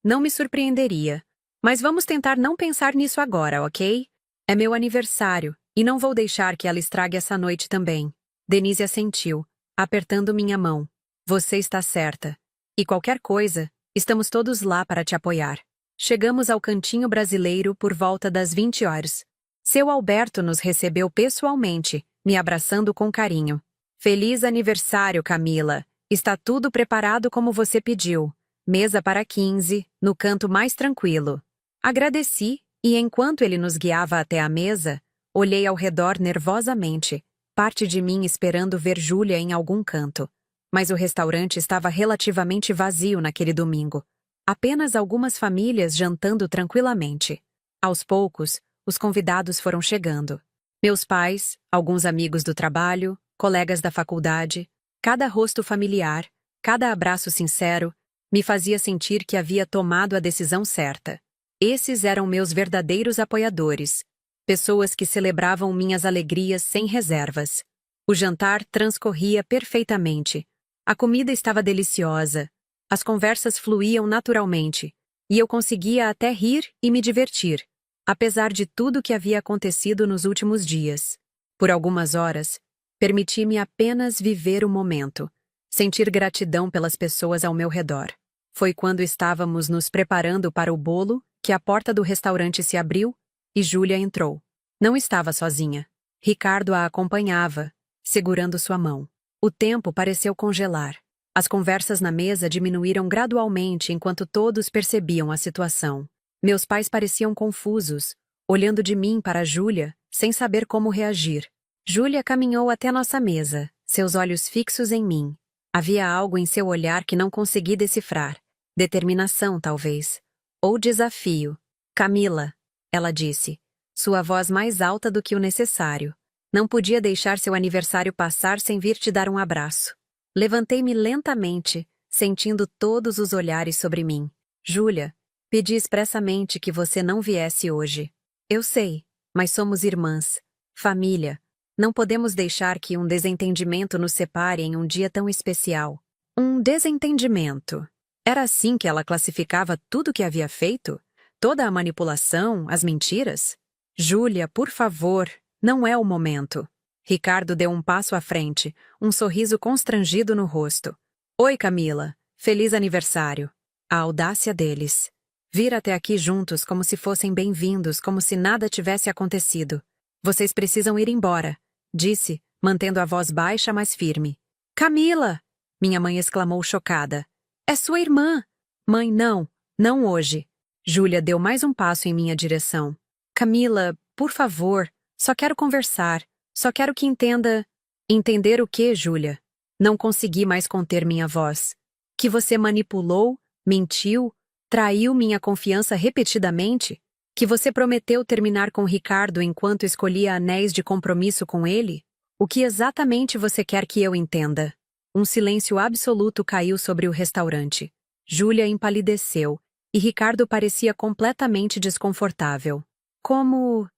não me surpreenderia. Mas vamos tentar não pensar nisso agora, ok? É meu aniversário, e não vou deixar que ela estrague essa noite também. Denise assentiu, apertando minha mão. Você está certa. E qualquer coisa, estamos todos lá para te apoiar. Chegamos ao Cantinho Brasileiro por volta das 20 horas. Seu Alberto nos recebeu pessoalmente, me abraçando com carinho. Feliz aniversário, Camila! Está tudo preparado como você pediu. Mesa para 15, no canto mais tranquilo. Agradeci, e enquanto ele nos guiava até a mesa, olhei ao redor nervosamente, parte de mim esperando ver Júlia em algum canto. Mas o restaurante estava relativamente vazio naquele domingo. Apenas algumas famílias jantando tranquilamente. Aos poucos, os convidados foram chegando. Meus pais, alguns amigos do trabalho, colegas da faculdade, cada rosto familiar, cada abraço sincero, me fazia sentir que havia tomado a decisão certa. Esses eram meus verdadeiros apoiadores, pessoas que celebravam minhas alegrias sem reservas. O jantar transcorria perfeitamente. A comida estava deliciosa. As conversas fluíam naturalmente, e eu conseguia até rir e me divertir, apesar de tudo que havia acontecido nos últimos dias. Por algumas horas, permiti-me apenas viver o momento, sentir gratidão pelas pessoas ao meu redor. Foi quando estávamos nos preparando para o bolo que a porta do restaurante se abriu e Júlia entrou. Não estava sozinha. Ricardo a acompanhava, segurando sua mão. O tempo pareceu congelar. As conversas na mesa diminuíram gradualmente enquanto todos percebiam a situação. Meus pais pareciam confusos, olhando de mim para Júlia, sem saber como reagir. Júlia caminhou até nossa mesa, seus olhos fixos em mim. Havia algo em seu olhar que não consegui decifrar. Determinação, talvez. Ou desafio. Camila, ela disse, sua voz mais alta do que o necessário. Não podia deixar seu aniversário passar sem vir te dar um abraço. Levantei-me lentamente, sentindo todos os olhares sobre mim. Júlia, pedi expressamente que você não viesse hoje. Eu sei, mas somos irmãs. Família. Não podemos deixar que um desentendimento nos separe em um dia tão especial. Um desentendimento. Era assim que ela classificava tudo o que havia feito? Toda a manipulação, as mentiras? Júlia, por favor, não é o momento. Ricardo deu um passo à frente, um sorriso constrangido no rosto. Oi, Camila. Feliz aniversário. A audácia deles. Vir até aqui juntos como se fossem bem-vindos, como se nada tivesse acontecido. Vocês precisam ir embora, disse, mantendo a voz baixa, mas firme. Camila! Minha mãe exclamou chocada. É sua irmã! Mãe, não, não hoje. Júlia deu mais um passo em minha direção. Camila, por favor, só quero conversar. Só quero que entenda... Entender o quê, Júlia? Não consegui mais conter minha voz. Que você manipulou, mentiu, traiu minha confiança repetidamente? Que você prometeu terminar com Ricardo enquanto escolhia anéis de compromisso com ele? O que exatamente você quer que eu entenda? Um silêncio absoluto caiu sobre o restaurante. Júlia empalideceu, e Ricardo parecia completamente desconfortável. Como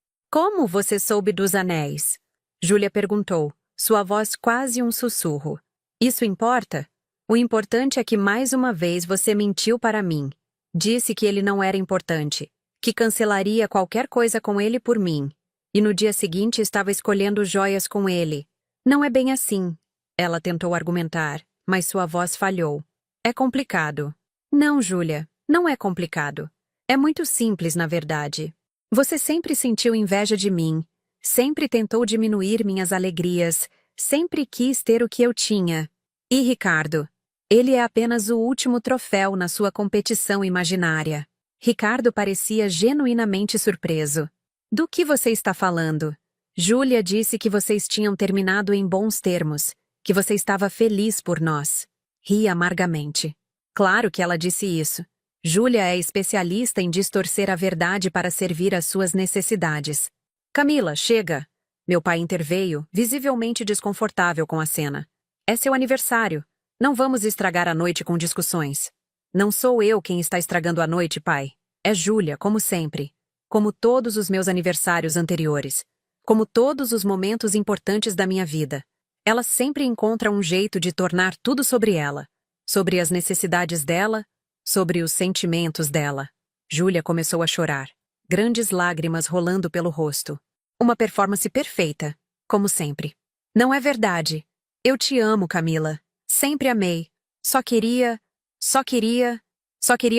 você soube dos anéis? Júlia perguntou, sua voz quase um sussurro. Isso importa? O importante é que mais uma vez você mentiu para mim. Disse que ele não era importante, que cancelaria qualquer coisa com ele por mim. E no dia seguinte estava escolhendo joias com ele. Não é bem assim. Ela tentou argumentar, mas sua voz falhou. É complicado. Não, Júlia, não é complicado. É muito simples, na verdade. Você sempre sentiu inveja de mim. Sempre tentou diminuir minhas alegrias, sempre quis ter o que eu tinha. E Ricardo? Ele é apenas o último troféu na sua competição imaginária. Ricardo parecia genuinamente surpreso. Do que você está falando? Júlia disse que vocês tinham terminado em bons termos, que você estava feliz por nós. Ri amargamente. Claro que ela disse isso. Júlia é especialista em distorcer a verdade para servir às suas necessidades. Camila, chega! Meu pai interveio, visivelmente desconfortável com a cena. É seu aniversário. Não vamos estragar a noite com discussões. Não sou eu quem está estragando a noite, pai. É Júlia, como sempre. Como todos os meus aniversários anteriores. Como todos os momentos importantes da minha vida. Ela sempre encontra um jeito de tornar tudo sobre ela. Sobre as necessidades dela, sobre os sentimentos dela. Júlia começou a chorar. Grandes lágrimas rolando pelo rosto. Uma performance perfeita, como sempre. Não é verdade. Eu te amo, Camila. Sempre amei. Só queria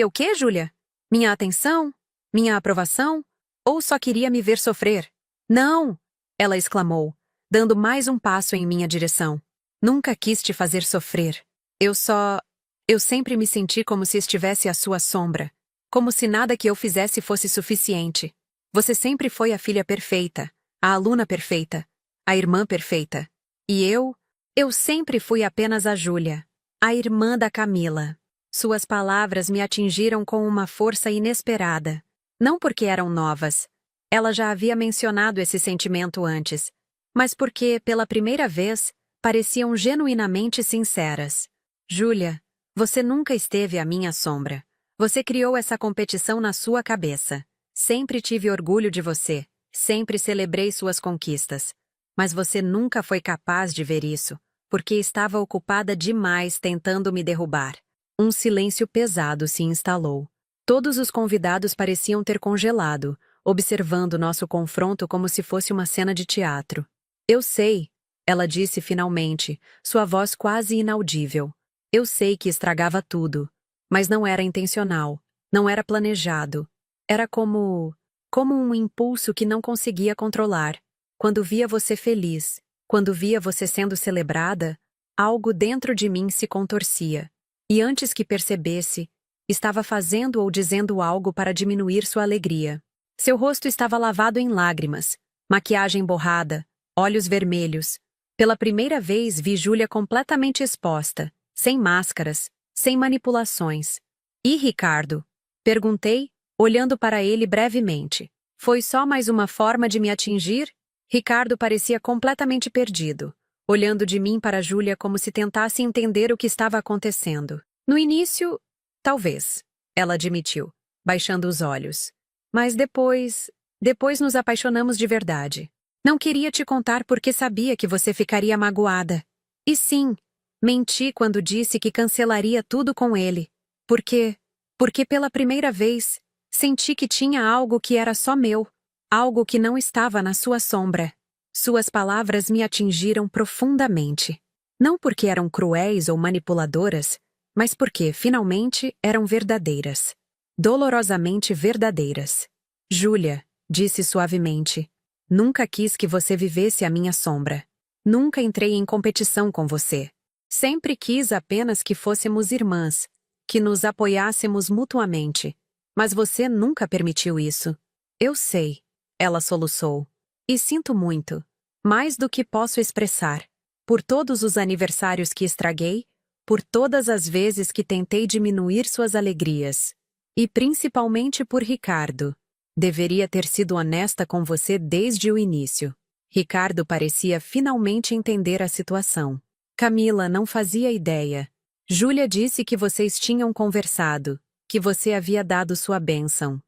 o quê, Júlia? Minha atenção? Minha aprovação? Ou só queria me ver sofrer? Não! Ela exclamou, dando mais um passo em minha direção. Nunca quis te fazer sofrer. Eu sempre me senti como se estivesse à sua sombra. Como se nada que eu fizesse fosse suficiente. Você sempre foi a filha perfeita, a aluna perfeita, a irmã perfeita. E eu sempre fui apenas a Júlia, a irmã da Camila. Suas palavras me atingiram com uma força inesperada. Não porque eram novas. Ela já havia mencionado esse sentimento antes. Mas porque, pela primeira vez, pareciam genuinamente sinceras. Júlia, você nunca esteve à minha sombra. Você criou essa competição na sua cabeça. Sempre tive orgulho de você. Sempre celebrei suas conquistas. Mas você nunca foi capaz de ver isso, porque estava ocupada demais tentando me derrubar. Um silêncio pesado se instalou. Todos os convidados pareciam ter congelado, observando nosso confronto como se fosse uma cena de teatro. Eu sei, ela disse finalmente, sua voz quase inaudível. Eu sei que estragava tudo, mas não era intencional, não era planejado. Era como um impulso que não conseguia controlar. Quando via você feliz, quando via você sendo celebrada, algo dentro de mim se contorcia. E antes que percebesse, estava fazendo ou dizendo algo para diminuir sua alegria. Seu rosto estava lavado em lágrimas, maquiagem borrada, olhos vermelhos. Pela primeira vez vi Júlia completamente exposta, sem máscaras, sem manipulações. E Ricardo? Perguntei, olhando para ele brevemente. Foi só mais uma forma de me atingir? Ricardo parecia completamente perdido, olhando de mim para Júlia como se tentasse entender o que estava acontecendo. No início, talvez, ela admitiu, baixando os olhos. Mas depois nos apaixonamos de verdade. Não queria te contar porque sabia que você ficaria magoada. E sim, menti quando disse que cancelaria tudo com ele. Porque pela primeira vez, senti que tinha algo que era só meu, algo que não estava na sua sombra. Suas palavras me atingiram profundamente. Não porque eram cruéis ou manipuladoras, mas porque, finalmente, eram verdadeiras. Dolorosamente verdadeiras. Júlia, disse suavemente, nunca quis que você vivesse à minha sombra. Nunca entrei em competição com você. Sempre quis apenas que fôssemos irmãs, que nos apoiássemos mutuamente. Mas você nunca permitiu isso. Eu sei, ela soluçou. E sinto muito. Mais do que posso expressar. Por todos os aniversários que estraguei, por todas as vezes que tentei diminuir suas alegrias. E principalmente por Ricardo. Deveria ter sido honesta com você desde o início. Ricardo parecia finalmente entender a situação. Camila não fazia ideia. Júlia disse que vocês tinham conversado, que você havia dado sua bênção.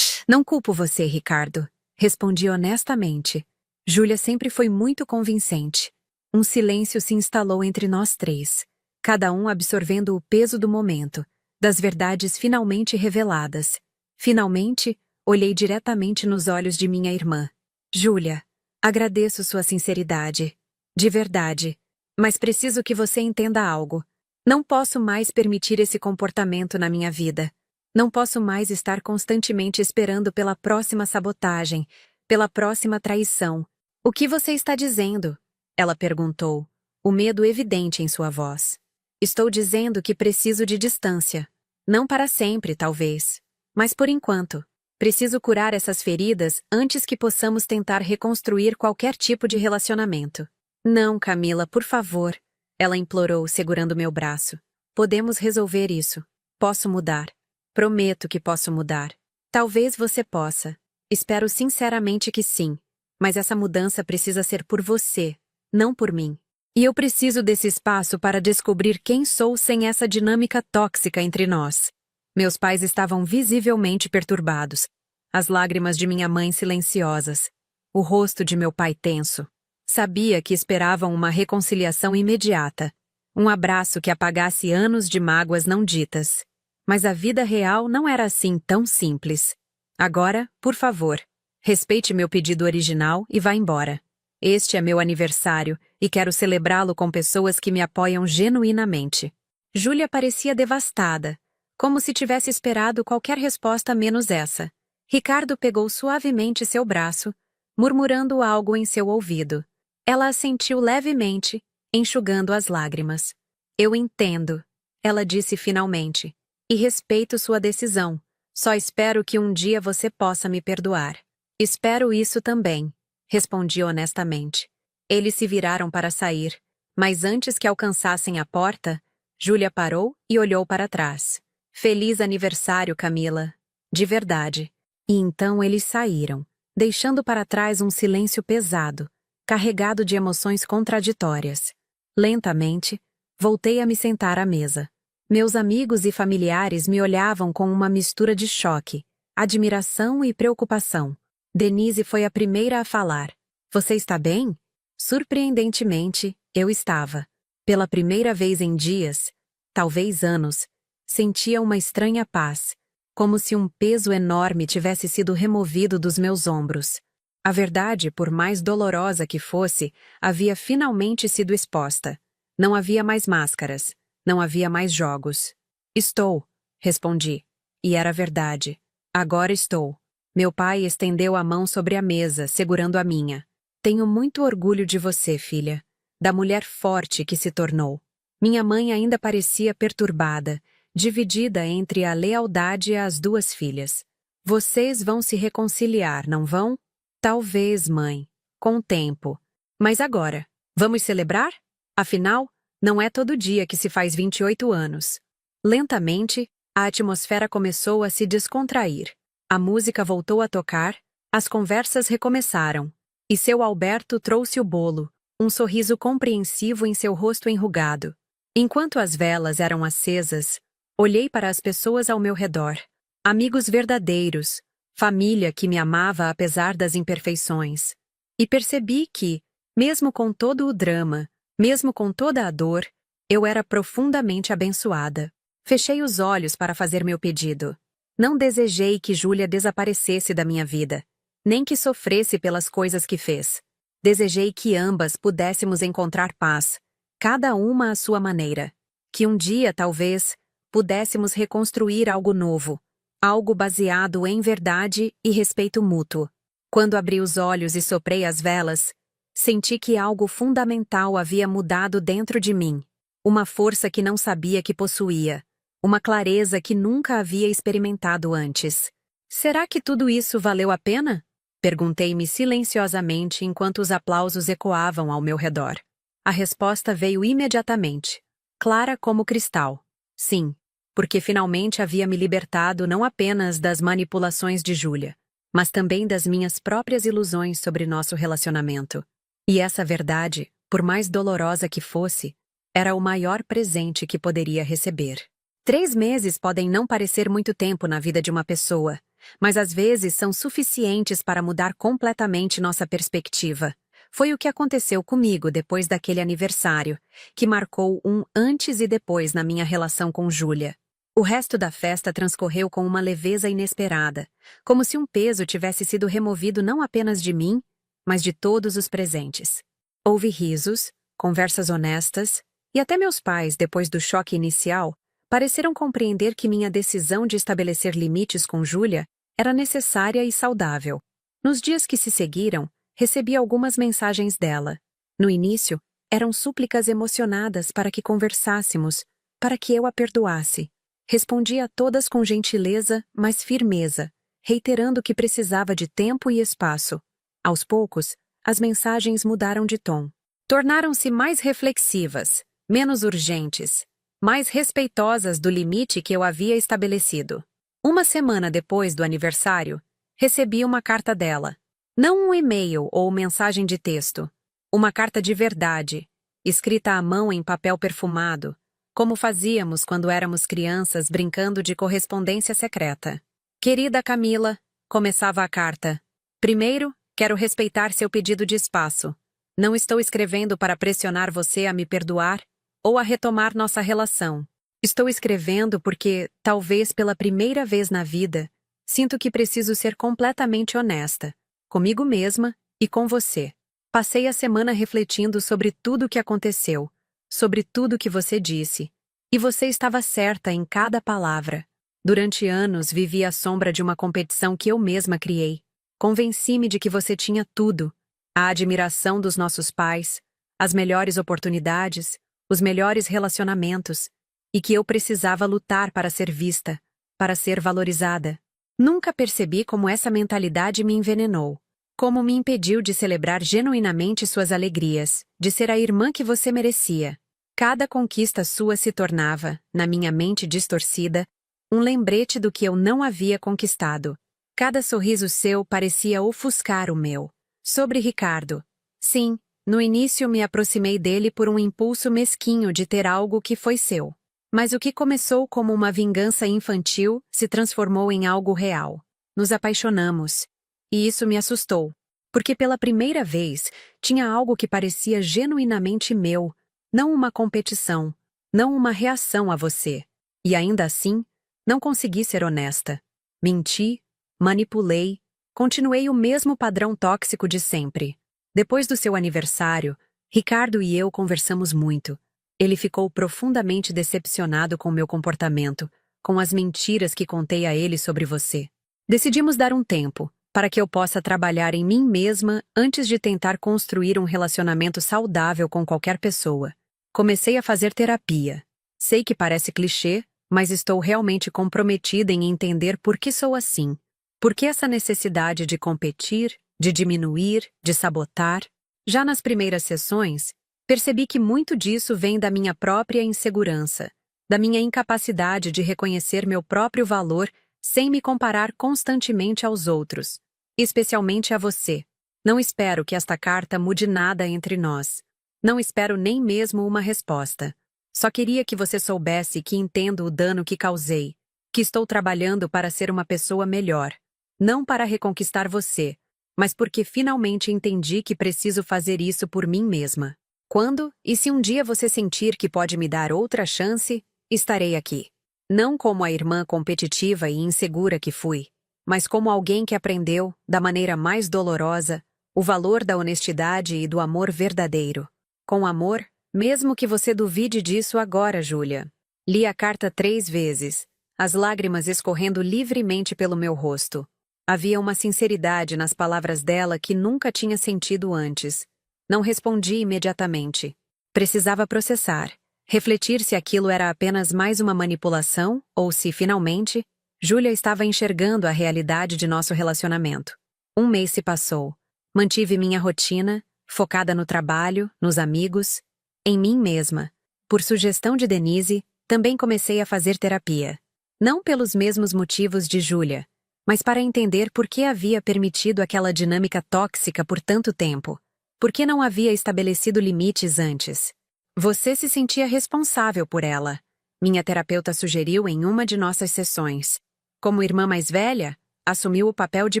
Não culpo você, Ricardo. Respondi honestamente. Júlia sempre foi muito convincente. Um silêncio se instalou entre nós três, cada um absorvendo o peso do momento, das verdades finalmente reveladas. Finalmente, olhei diretamente nos olhos de minha irmã. Júlia, agradeço sua sinceridade. De verdade. Mas preciso que você entenda algo. Não posso mais permitir esse comportamento na minha vida. Não posso mais estar constantemente esperando pela próxima sabotagem, pela próxima traição. O que você está dizendo? Ela perguntou, o medo evidente em sua voz. Estou dizendo que preciso de distância. Não para sempre, talvez. Mas por enquanto. Preciso curar essas feridas antes que possamos tentar reconstruir qualquer tipo de relacionamento. Não, Camila, por favor. Ela implorou, segurando meu braço. Podemos resolver isso. Posso mudar. Prometo que posso mudar. Talvez você possa. Espero sinceramente que sim. Mas essa mudança precisa ser por você, não por mim. E eu preciso desse espaço para descobrir quem sou sem essa dinâmica tóxica entre nós. Meus pais estavam visivelmente perturbados. As lágrimas de minha mãe silenciosas. O rosto de meu pai tenso. Sabia que esperavam uma reconciliação imediata. Um abraço que apagasse anos de mágoas não ditas. Mas a vida real não era assim tão simples. Agora, por favor, respeite meu pedido original e vá embora. Este é meu aniversário e quero celebrá-lo com pessoas que me apoiam genuinamente. Júlia parecia devastada, como se tivesse esperado qualquer resposta menos essa. Ricardo pegou suavemente seu braço, murmurando algo em seu ouvido. Ela assentiu levemente, enxugando as lágrimas. Eu entendo, ela disse finalmente, e respeito sua decisão. Só espero que um dia você possa me perdoar. Espero isso também, respondi honestamente. Eles se viraram para sair, mas antes que alcançassem a porta, Júlia parou e olhou para trás. Feliz aniversário, Camila. De verdade. E então eles saíram, deixando para trás um silêncio pesado, carregado de emoções contraditórias. Lentamente, voltei a me sentar à mesa. Meus amigos e familiares me olhavam com uma mistura de choque, admiração e preocupação. Denise foi a primeira a falar. Você está bem? Surpreendentemente, eu estava. Pela primeira vez em dias, talvez anos, sentia uma estranha paz, como se um peso enorme tivesse sido removido dos meus ombros. A verdade, por mais dolorosa que fosse, havia finalmente sido exposta. Não havia mais máscaras, não havia mais jogos. Estou, respondi. E era verdade. Agora estou. Meu pai estendeu a mão sobre a mesa, segurando a minha. Tenho muito orgulho de você, filha, da mulher forte que se tornou. Minha mãe ainda parecia perturbada, dividida entre a lealdade às duas filhas. Vocês vão se reconciliar, não vão? Talvez, mãe. Com o tempo. Mas agora, vamos celebrar? Afinal, não é todo dia que se faz 28 anos. Lentamente, a atmosfera começou a se descontrair. A música voltou a tocar, as conversas recomeçaram. E seu Alberto trouxe o bolo, um sorriso compreensivo em seu rosto enrugado. Enquanto as velas eram acesas, olhei para as pessoas ao meu redor. Amigos verdadeiros, família que me amava apesar das imperfeições. E percebi que, mesmo com todo o drama, mesmo com toda a dor, eu era profundamente abençoada. Fechei os olhos para fazer meu pedido. Não desejei que Júlia desaparecesse da minha vida, nem que sofresse pelas coisas que fez. Desejei que ambas pudéssemos encontrar paz, cada uma à sua maneira. Que um dia, talvez, pudéssemos reconstruir algo novo, algo baseado em verdade e respeito mútuo. Quando abri os olhos e soprei as velas, senti que algo fundamental havia mudado dentro de mim. Uma força que não sabia que possuía. Uma clareza que nunca havia experimentado antes. Será que tudo isso valeu a pena? Perguntei-me silenciosamente enquanto os aplausos ecoavam ao meu redor. A resposta veio imediatamente, clara como cristal. Sim, porque finalmente havia me libertado não apenas das manipulações de Júlia, mas também das minhas próprias ilusões sobre nosso relacionamento. E essa verdade, por mais dolorosa que fosse, era o maior presente que poderia receber. 3 meses podem não parecer muito tempo na vida de uma pessoa, mas às vezes são suficientes para mudar completamente nossa perspectiva. Foi o que aconteceu comigo depois daquele aniversário, que marcou um antes e depois na minha relação com Júlia. O resto da festa transcorreu com uma leveza inesperada, como se um peso tivesse sido removido não apenas de mim, mas de todos os presentes. Houve risos, conversas honestas, e até meus pais, depois do choque inicial, pareceram compreender que minha decisão de estabelecer limites com Júlia era necessária e saudável. Nos dias que se seguiram, recebi algumas mensagens dela. No início, eram súplicas emocionadas para que conversássemos, para que eu a perdoasse. Respondi a todas com gentileza, mas firmeza, reiterando que precisava de tempo e espaço. Aos poucos, as mensagens mudaram de tom. Tornaram-se mais reflexivas, menos urgentes, mais respeitosas do limite que eu havia estabelecido. Uma semana depois do aniversário, recebi uma carta dela. Não um e-mail ou mensagem de texto. Uma carta de verdade, escrita à mão em papel perfumado, como fazíamos quando éramos crianças brincando de correspondência secreta. Querida Camila, começava a carta. Primeiro, quero respeitar seu pedido de espaço. Não estou escrevendo para pressionar você a me perdoar ou a retomar nossa relação. Estou escrevendo porque, talvez pela primeira vez na vida, sinto que preciso ser completamente honesta, comigo mesma e com você. Passei a semana refletindo sobre tudo o que aconteceu, sobre tudo que você disse. E você estava certa em cada palavra. Durante anos vivi à sombra de uma competição que eu mesma criei. Convenci-me de que você tinha tudo: a admiração dos nossos pais, as melhores oportunidades, os melhores relacionamentos, e que eu precisava lutar para ser vista, para ser valorizada. Nunca percebi como essa mentalidade me envenenou, como me impediu de celebrar genuinamente suas alegrias, de ser a irmã que você merecia. Cada conquista sua se tornava, na minha mente distorcida, um lembrete do que eu não havia conquistado. Cada sorriso seu parecia ofuscar o meu. Sobre Ricardo. Sim, no início me aproximei dele por um impulso mesquinho de ter algo que foi seu. Mas o que começou como uma vingança infantil se transformou em algo real. Nos apaixonamos. E isso me assustou. Porque pela primeira vez, tinha algo que parecia genuinamente meu, não uma competição, não uma reação a você. E ainda assim, não consegui ser honesta. Menti, manipulei, continuei o mesmo padrão tóxico de sempre. Depois do seu aniversário, Ricardo e eu conversamos muito. Ele ficou profundamente decepcionado com meu comportamento, com as mentiras que contei a ele sobre você. Decidimos dar um tempo, para que eu possa trabalhar em mim mesma antes de tentar construir um relacionamento saudável com qualquer pessoa. Comecei a fazer terapia. Sei que parece clichê, mas estou realmente comprometida em entender por que sou assim. Por que essa necessidade de competir, de diminuir, de sabotar? Já nas primeiras sessões, percebi que muito disso vem da minha própria insegurança, da minha incapacidade de reconhecer meu próprio valor sem me comparar constantemente aos outros, especialmente a você. Não espero que esta carta mude nada entre nós. Não espero nem mesmo uma resposta. Só queria que você soubesse que entendo o dano que causei, que estou trabalhando para ser uma pessoa melhor. Não para reconquistar você, mas porque finalmente entendi que preciso fazer isso por mim mesma. Quando, e se um dia você sentir que pode me dar outra chance, estarei aqui. Não como a irmã competitiva e insegura que fui, mas como alguém que aprendeu, da maneira mais dolorosa, o valor da honestidade e do amor verdadeiro. Com amor, mesmo que você duvide disso agora, Júlia. Li a carta 3 vezes, as lágrimas escorrendo livremente pelo meu rosto. Havia uma sinceridade nas palavras dela que nunca tinha sentido antes. Não respondi imediatamente. Precisava processar, refletir se aquilo era apenas mais uma manipulação ou se, finalmente, Júlia estava enxergando a realidade de nosso relacionamento. 1 mês se passou. Mantive minha rotina, focada no trabalho, nos amigos, em mim mesma. Por sugestão de Denise, também comecei a fazer terapia. Não pelos mesmos motivos de Júlia, mas para entender por que havia permitido aquela dinâmica tóxica por tanto tempo. Por que não havia estabelecido limites antes? Você se sentia responsável por ela. Minha terapeuta sugeriu em uma de nossas sessões. Como irmã mais velha, assumiu o papel de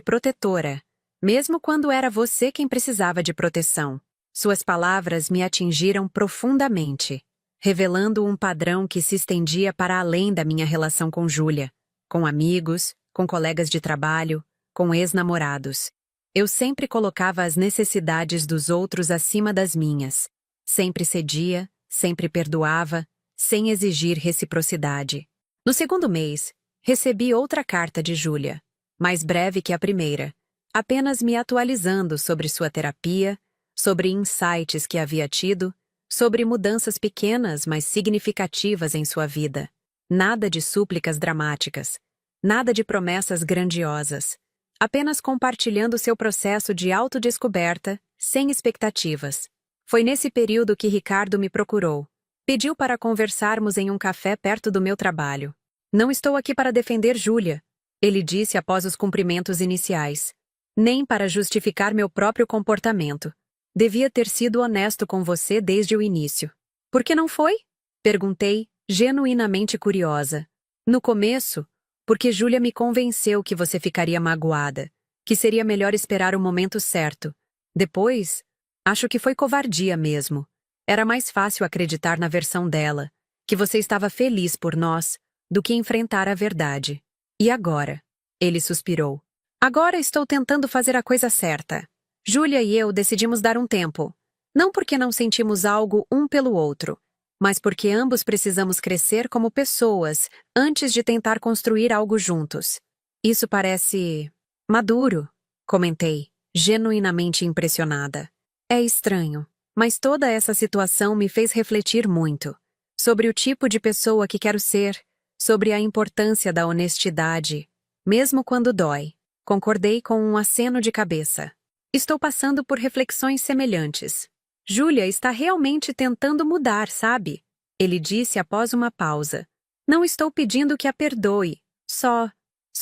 protetora, mesmo quando era você quem precisava de proteção. Suas palavras me atingiram profundamente, revelando um padrão que se estendia para além da minha relação com Júlia, com amigos, com colegas de trabalho, com ex-namorados. Eu sempre colocava as necessidades dos outros acima das minhas. Sempre cedia, sempre perdoava, sem exigir reciprocidade. No segundo mês, recebi outra carta de Júlia, mais breve que a primeira, apenas me atualizando sobre sua terapia, sobre insights que havia tido, sobre mudanças pequenas, mas significativas em sua vida. Nada de súplicas dramáticas, nada de promessas grandiosas. Apenas compartilhando seu processo de autodescoberta, sem expectativas. Foi nesse período que Ricardo me procurou. Pediu para conversarmos em um café perto do meu trabalho. Não estou aqui para defender Júlia, ele disse após os cumprimentos iniciais. Nem para justificar meu próprio comportamento. Devia ter sido honesto com você desde o início. Por que não foi? Perguntei, genuinamente curiosa. No começo, porque Júlia me convenceu que você ficaria magoada, que seria melhor esperar o momento certo. Depois, acho que foi covardia mesmo. Era mais fácil acreditar na versão dela, que você estava feliz por nós, do que enfrentar a verdade. E agora? Ele suspirou. Agora estou tentando fazer a coisa certa. Júlia e eu decidimos dar um tempo. Não porque não sentimos algo um pelo outro, mas porque ambos precisamos crescer como pessoas antes de tentar construir algo juntos. Isso parece maduro, comentei, genuinamente impressionada. É estranho, mas toda essa situação me fez refletir muito sobre o tipo de pessoa que quero ser, sobre a importância da honestidade, mesmo quando dói. Concordei com um aceno de cabeça. Estou passando por reflexões semelhantes. Júlia está realmente tentando mudar, sabe? Ele disse após uma pausa. Não estou pedindo que a perdoe, só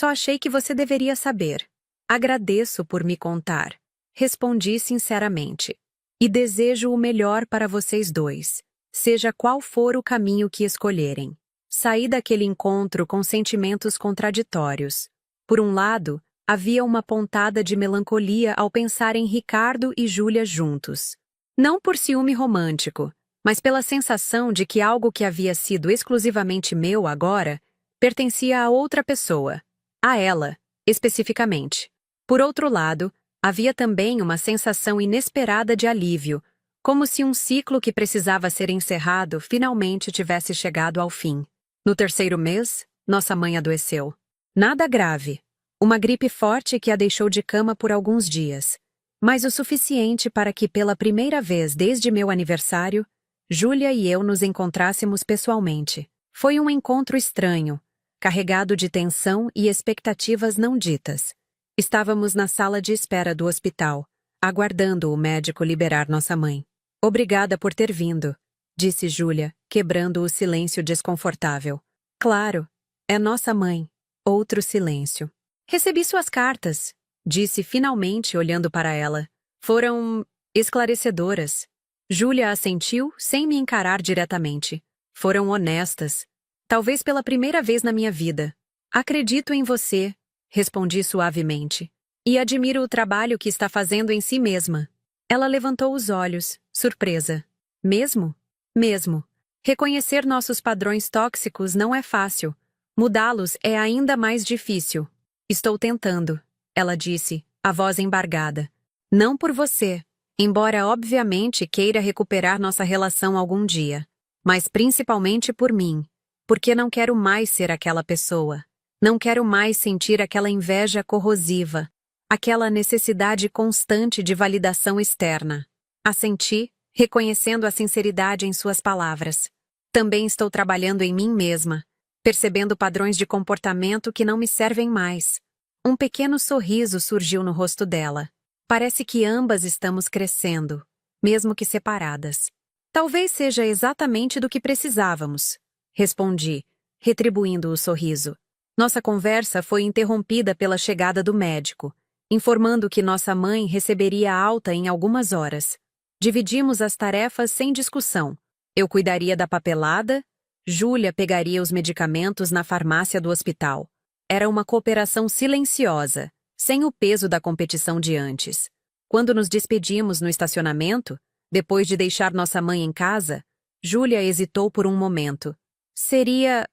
achei que você deveria saber. Agradeço por me contar. Respondi sinceramente. E desejo o melhor para vocês dois, seja qual for o caminho que escolherem. Saí daquele encontro com sentimentos contraditórios. Por um lado, havia uma pontada de melancolia ao pensar em Ricardo e Júlia juntos. Não por ciúme romântico, mas pela sensação de que algo que havia sido exclusivamente meu agora pertencia a outra pessoa, a ela, especificamente. Por outro lado, havia também uma sensação inesperada de alívio, como se um ciclo que precisava ser encerrado finalmente tivesse chegado ao fim. No terceiro mês, nossa mãe adoeceu. Nada grave. Uma gripe forte que a deixou de cama por alguns dias. Mas o suficiente para que, pela primeira vez desde meu aniversário, Júlia e eu nos encontrássemos pessoalmente. Foi um encontro estranho, carregado de tensão e expectativas não ditas. Estávamos na sala de espera do hospital, aguardando o médico liberar nossa mãe. Obrigada por ter vindo, disse Júlia, quebrando o silêncio desconfortável. Claro, é nossa mãe. Outro silêncio. Recebi suas cartas, disse finalmente olhando para ela. Foram esclarecedoras. Júlia assentiu sem me encarar diretamente. Foram honestas. Talvez pela primeira vez na minha vida. Acredito em você, respondi suavemente. E admiro o trabalho que está fazendo em si mesma. Ela levantou os olhos, surpresa. Mesmo? Mesmo. Reconhecer nossos padrões tóxicos não é fácil. Mudá-los é ainda mais difícil. Estou tentando, ela disse, a voz embargada. Não por você, embora obviamente queira recuperar nossa relação algum dia. Mas principalmente por mim, porque não quero mais ser aquela pessoa. Não quero mais sentir aquela inveja corrosiva, aquela necessidade constante de validação externa. Assenti, reconhecendo a sinceridade em suas palavras. Também estou trabalhando em mim mesma, percebendo padrões de comportamento que não me servem mais. Um pequeno sorriso surgiu no rosto dela. Parece que ambas estamos crescendo, mesmo que separadas. Talvez seja exatamente do que precisávamos, respondi, retribuindo o sorriso. Nossa conversa foi interrompida pela chegada do médico, informando que nossa mãe receberia alta em algumas horas. Dividimos as tarefas sem discussão. Eu cuidaria da papelada, Júlia pegaria os medicamentos na farmácia do hospital. Era uma cooperação silenciosa, sem o peso da competição de antes. Quando nos despedimos no estacionamento, depois de deixar nossa mãe em casa, Júlia hesitou por um momento. Seria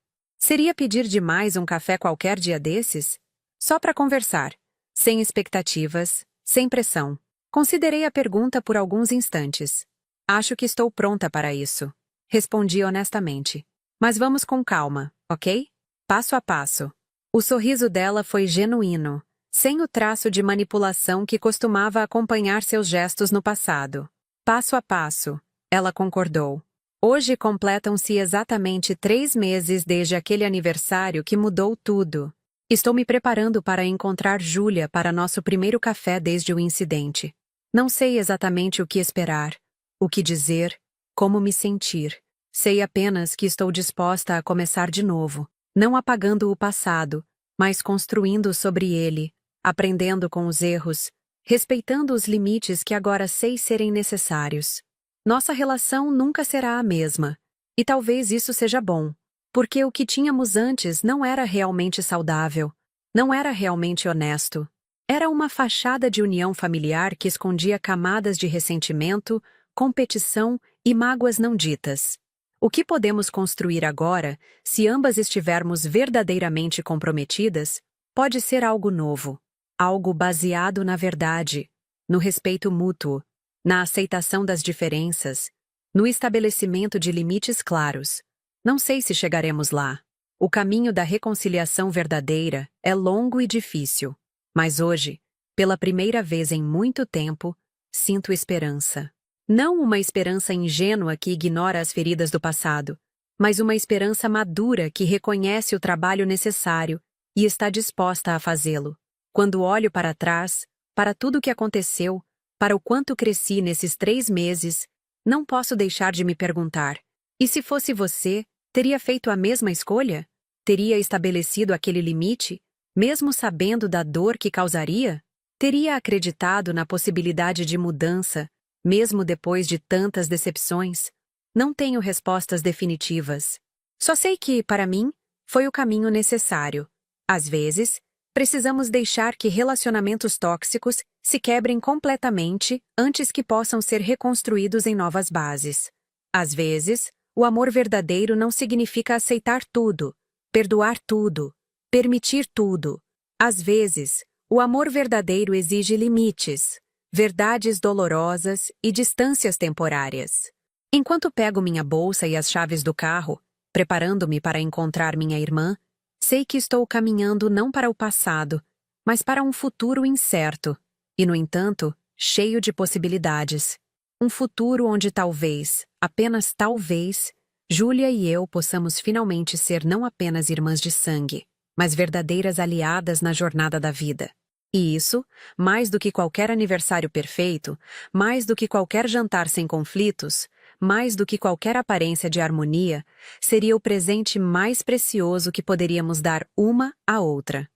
pedir demais um café qualquer dia desses? Só para conversar, sem expectativas, sem pressão. Considerei a pergunta por alguns instantes. Acho que estou pronta para isso. Respondi honestamente. Mas vamos com calma, ok? Passo a passo. O sorriso dela foi genuíno, sem o traço de manipulação que costumava acompanhar seus gestos no passado. Passo a passo, ela concordou. Hoje completam-se exatamente 3 meses desde aquele aniversário que mudou tudo. Estou me preparando para encontrar Júlia para nosso primeiro café desde o incidente. Não sei exatamente o que esperar, o que dizer, como me sentir. Sei apenas que estou disposta a começar de novo, não apagando o passado, mas construindo sobre ele, aprendendo com os erros, respeitando os limites que agora sei serem necessários. Nossa relação nunca será a mesma, e talvez isso seja bom, porque o que tínhamos antes não era realmente saudável, não era realmente honesto. Era uma fachada de união familiar que escondia camadas de ressentimento, competição e mágoas não ditas. O que podemos construir agora, se ambas estivermos verdadeiramente comprometidas, pode ser algo novo, algo baseado na verdade, no respeito mútuo, na aceitação das diferenças no estabelecimento de limites claros. Não sei se chegaremos lá. O caminho da reconciliação verdadeira é longo e difícil. Mas hoje, pela primeira vez em muito tempo, sinto esperança. Não uma esperança ingênua que ignora as feridas do passado, mas uma esperança madura que reconhece o trabalho necessário e está disposta a fazê-lo. Quando olho para trás, para tudo o que aconteceu, para o quanto cresci nesses 3 meses, não posso deixar de me perguntar: e se fosse você, teria feito a mesma escolha? Teria estabelecido aquele limite, mesmo sabendo da dor que causaria? Teria acreditado na possibilidade de mudança, mesmo depois de tantas decepções? Não tenho respostas definitivas. Só sei que, para mim, foi o caminho necessário. Às vezes, precisamos deixar que relacionamentos tóxicos se quebrem completamente antes que possam ser reconstruídos em novas bases. Às vezes, o amor verdadeiro não significa aceitar tudo, perdoar tudo, permitir tudo. Às vezes, o amor verdadeiro exige limites, verdades dolorosas e distâncias temporárias. Enquanto pego minha bolsa e as chaves do carro, preparando-me para encontrar minha irmã, sei que estou caminhando não para o passado, mas para um futuro incerto, e, no entanto, cheio de possibilidades. Um futuro onde talvez, apenas talvez, Júlia e eu possamos finalmente ser não apenas irmãs de sangue, mas verdadeiras aliadas na jornada da vida. E isso, mais do que qualquer aniversário perfeito, mais do que qualquer jantar sem conflitos, mais do que qualquer aparência de harmonia, seria o presente mais precioso que poderíamos dar uma à outra.